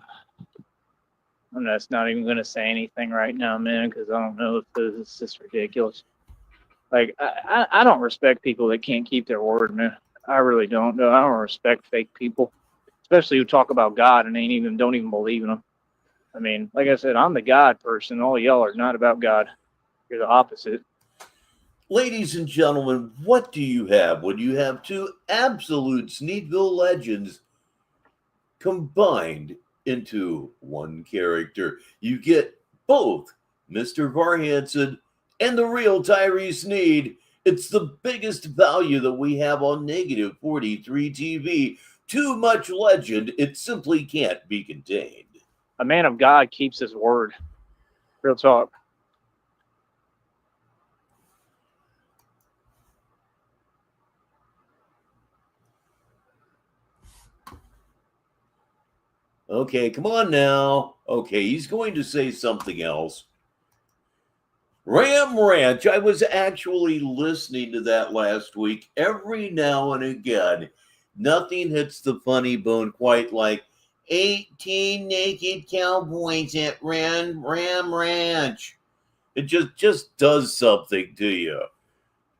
Speaker 3: I'm just not even going to say anything right now, man, because I don't know if this is just ridiculous. Like, I don't respect people that can't keep their word, man. I really don't. No, I don't respect fake people, especially who talk about God and don't even believe in him. I mean, like I said, I'm the God person. All y'all are not about God. You're the opposite.
Speaker 2: Ladies and gentlemen, what do you have when you have two absolute Sneedville legends combined into one character? You get both Mr. Varhanson and the real Tyree Sneed. It's the biggest value that we have on Negative 43 TV. Too much legend, it simply can't be contained.
Speaker 3: A man of God keeps his word. Real talk.
Speaker 2: Okay, come on now. Okay, he's going to say something else. Ram Ranch. I was actually listening to that last week. Every now and again, nothing hits the funny bone quite like 18 naked cowboys at Ram Ranch. It just does something to you.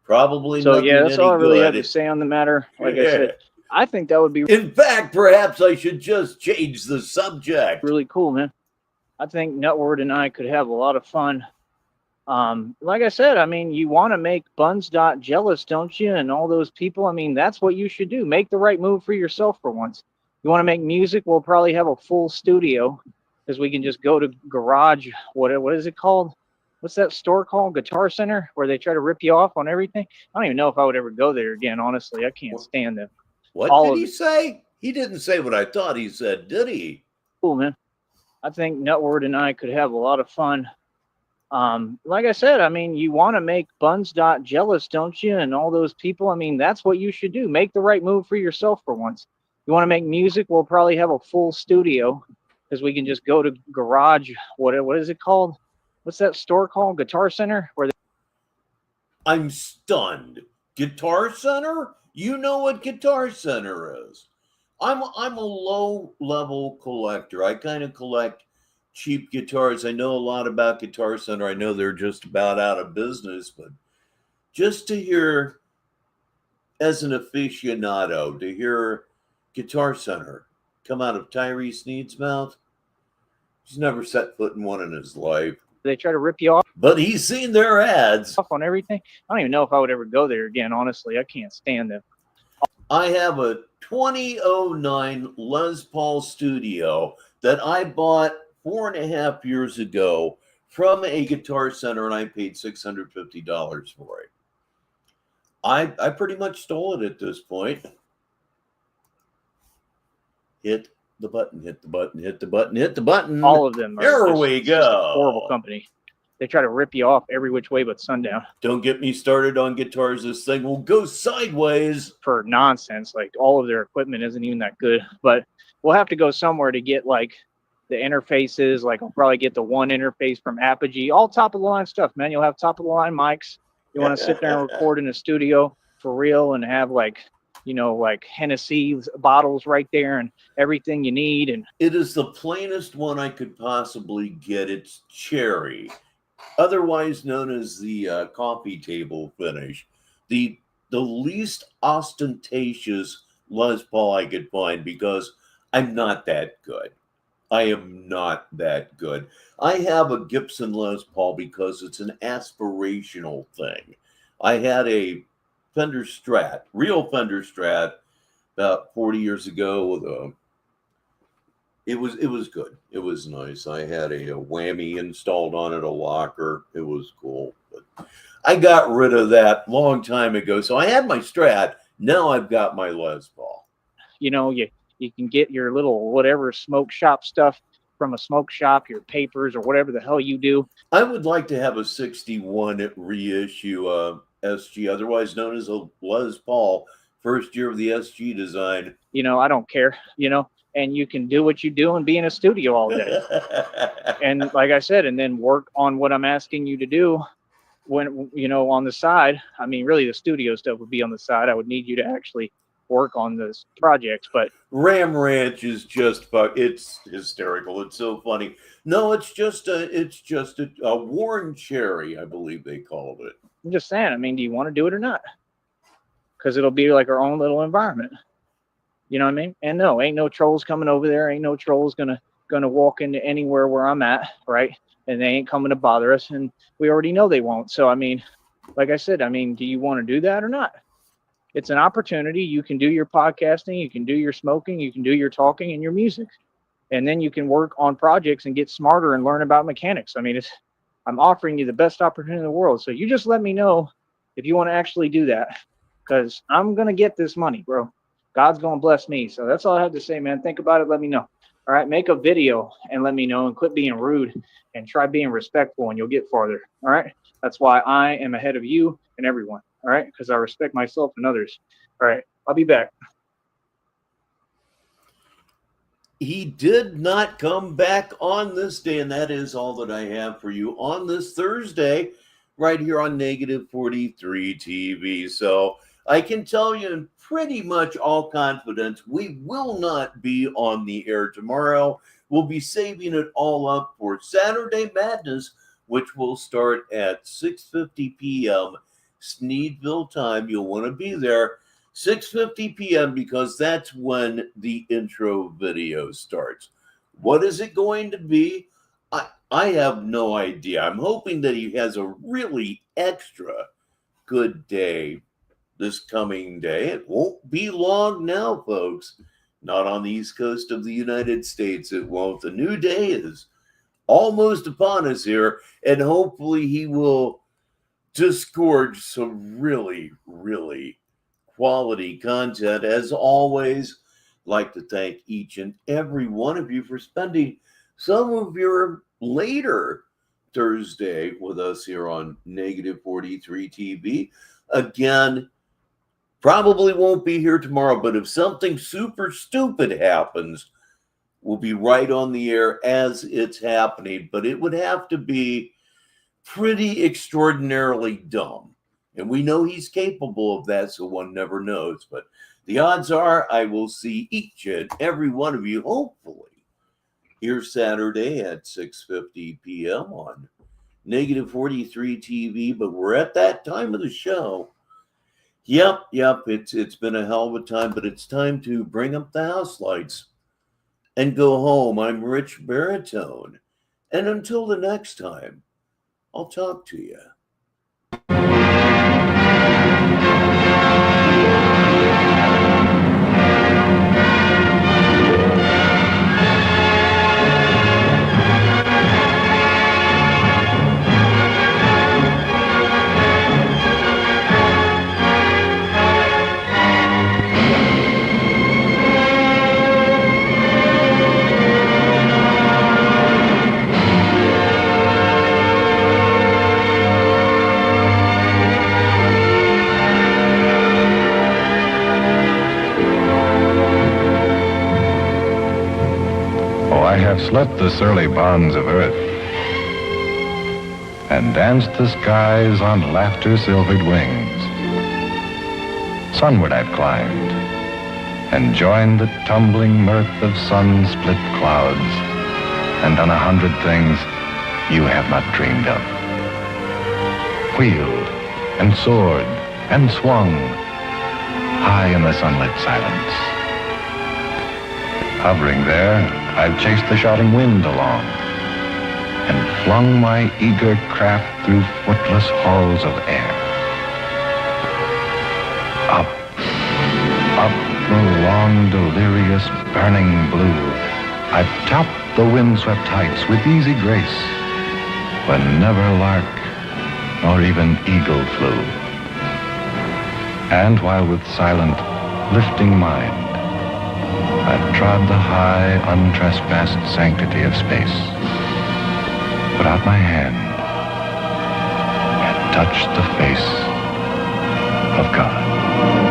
Speaker 2: Probably
Speaker 3: So
Speaker 2: nothing
Speaker 3: yeah, that's
Speaker 2: any
Speaker 3: all I really have
Speaker 2: good.
Speaker 3: to say on the matter. Like I said, I think that would be
Speaker 2: In fact, perhaps I should just change the subject.
Speaker 3: really cool, man. I think Nutward and I could have a lot of fun. Like I said, I mean, you want to make Buns Dot jealous, don't you? And all those people. I mean, that's what you should do. Make the right move for yourself for once. You want to make music? We'll probably have a full studio because we can just go to Garage. What is it called? What's that store called? Guitar Center, where they try to rip you off on everything. I don't even know if I would ever go there again. Honestly, I can't stand them.
Speaker 2: What
Speaker 3: all
Speaker 2: did
Speaker 3: of
Speaker 2: he
Speaker 3: it.
Speaker 2: say? He didn't say what I thought he said, did he?
Speaker 3: Cool, man. I think Nutward and I could have a lot of fun. Like I said, I mean, you want to make Buns Dot jealous, don't you? And all those people. I mean, that's what you should do. Make the right move for yourself for once. You want to make music? We'll probably have a full studio because we can just go to Garage. What is it called? What's that store called? Guitar Center, where
Speaker 2: I'm stunned. Guitar Center? You know what Guitar Center is. I'm a low level collector. I kind of collect cheap guitars. I know a lot about Guitar Center. I know they're just about out of business, but just to hear as an aficionado to hear Guitar Center come out of Tyree Sneed's mouth. He's never set foot in one in his life.
Speaker 3: They try to rip you off
Speaker 2: But he's seen their ads.
Speaker 3: on everything. I don't even know if I would ever go there again, honestly. I can't stand them.
Speaker 2: I have a 2009 Les Paul Studio that I bought 4.5 years ago from a Guitar Center, and I paid $650 for it. I pretty much stole it at this point. Hit the button, hit the button, hit the button, hit the button.
Speaker 3: All of them.
Speaker 2: Here we go.
Speaker 3: Just a horrible company. They try to rip you off every which way but sundown.
Speaker 2: Don't get me started on guitars. This thing will go sideways.
Speaker 3: For nonsense. Like, all of their equipment isn't even that good. But we'll have to go somewhere to get, like, the interfaces. Like, I'll probably get the one interface from Apogee. All top-of-the-line stuff, man. You'll have top-of-the-line mics. You want to sit there and record in a studio for real and have, like, you know, like Hennessy bottles right there and everything you need. And
Speaker 2: it is the plainest one I could possibly get. It's cherry, otherwise known as the coffee table finish. The least ostentatious Les Paul I could find, because I'm not that good. I am not that good. I have a Gibson Les Paul because it's an aspirational thing. I had a Fender Strat, real Fender Strat, about 40 years ago with a. It was good. It was nice. I had a whammy installed on it, a locker. It was cool. But I got rid of that long time ago. So I had my Strat. Now I've got my Les Paul.
Speaker 3: You know, you can get your little whatever smoke shop stuff from a smoke shop, your papers or whatever the hell you do.
Speaker 2: I would like to have a 61 reissue SG, otherwise known as a Les Paul, first year of the SG design.
Speaker 3: You know, I don't care, you know, and you can do what you do and be in a studio all day. And like I said, and then work on what I'm asking you to do when, you know, on the side. I mean, really the studio stuff would be on the side. I would need you to actually work on this projects, but
Speaker 2: Ram Ranch is just it's hysterical. It's so funny. No, it's just a worn cherry, I believe they called it.
Speaker 3: I'm just saying, I mean, do you want to do it or not? Because it'll be like our own little environment. You know what I mean? And no, ain't no trolls coming over there. Ain't no trolls gonna walk into anywhere where I'm at, right? And they ain't coming to bother us. And we already know they won't. So, I mean, like I said, I mean, do you want to do that or not? It's an opportunity. You can do your podcasting, you can do your smoking, you can do your talking and your music. And then you can work on projects and get smarter and learn about mechanics. I mean, I'm offering you the best opportunity in the world. So you just let me know if you want to actually do that, because I'm going to get this money, bro. God's going to bless me. So that's all I have to say, man. Think about it. Let me know. All right. Make a video and let me know, and quit being rude and try being respectful, and you'll get farther. All right. That's why I am ahead of you and everyone. All right. Because I respect myself and others. All right. I'll be back.
Speaker 2: He did not come back on this day, and that is all that I have for you on this Thursday, right here on Negative 43 TV. So I can tell you in pretty much all confidence, we will not be on the air tomorrow. We'll be saving it all up for Saturday Madness, which will start at 6:50 p.m. Sneedville time. You'll want to be there 6:50 p.m. because that's when the intro video starts. What is it going to be? I have no idea. I'm hoping that he has a really extra good day this coming day. It won't be long now, folks. Not on the East Coast of the United States. It won't. The new day is almost upon us here, and hopefully he will disgorge some really, really quality content. As always, like to thank each and every one of you for spending some of your later Thursday with us here on Negative 43 TV. Again, probably won't be here tomorrow, but if something super stupid happens, we'll be right on the air as it's happening. But it would have to be pretty extraordinarily dumb. And we know he's capable of that, so one never knows. But the odds are I will see each and every one of you, hopefully, here Saturday at 6:50 p.m. on Negative 43 TV. But we're at that time of the show. Yep. It's been a hell of a time, but it's time to bring up the house lights and go home. I'm Rich Baritone. And until the next time, I'll talk to you.
Speaker 4: I have slept the surly bonds of earth and danced the skies on laughter-silvered wings. Sunward I've climbed and joined the tumbling mirth of sun-split clouds and done 100 things you have not dreamed of. Wheeled and soared and swung high in the sunlit silence. Hovering there, I've chased the shouting wind along and flung my eager craft through footless halls of air. Up the long, delirious, burning blue, I've topped the windswept heights with easy grace, when never lark nor even eagle flew. And while with silent, lifting mind, I've trod the high, untrespassed sanctity of space, put out my hand, and touched the face of God.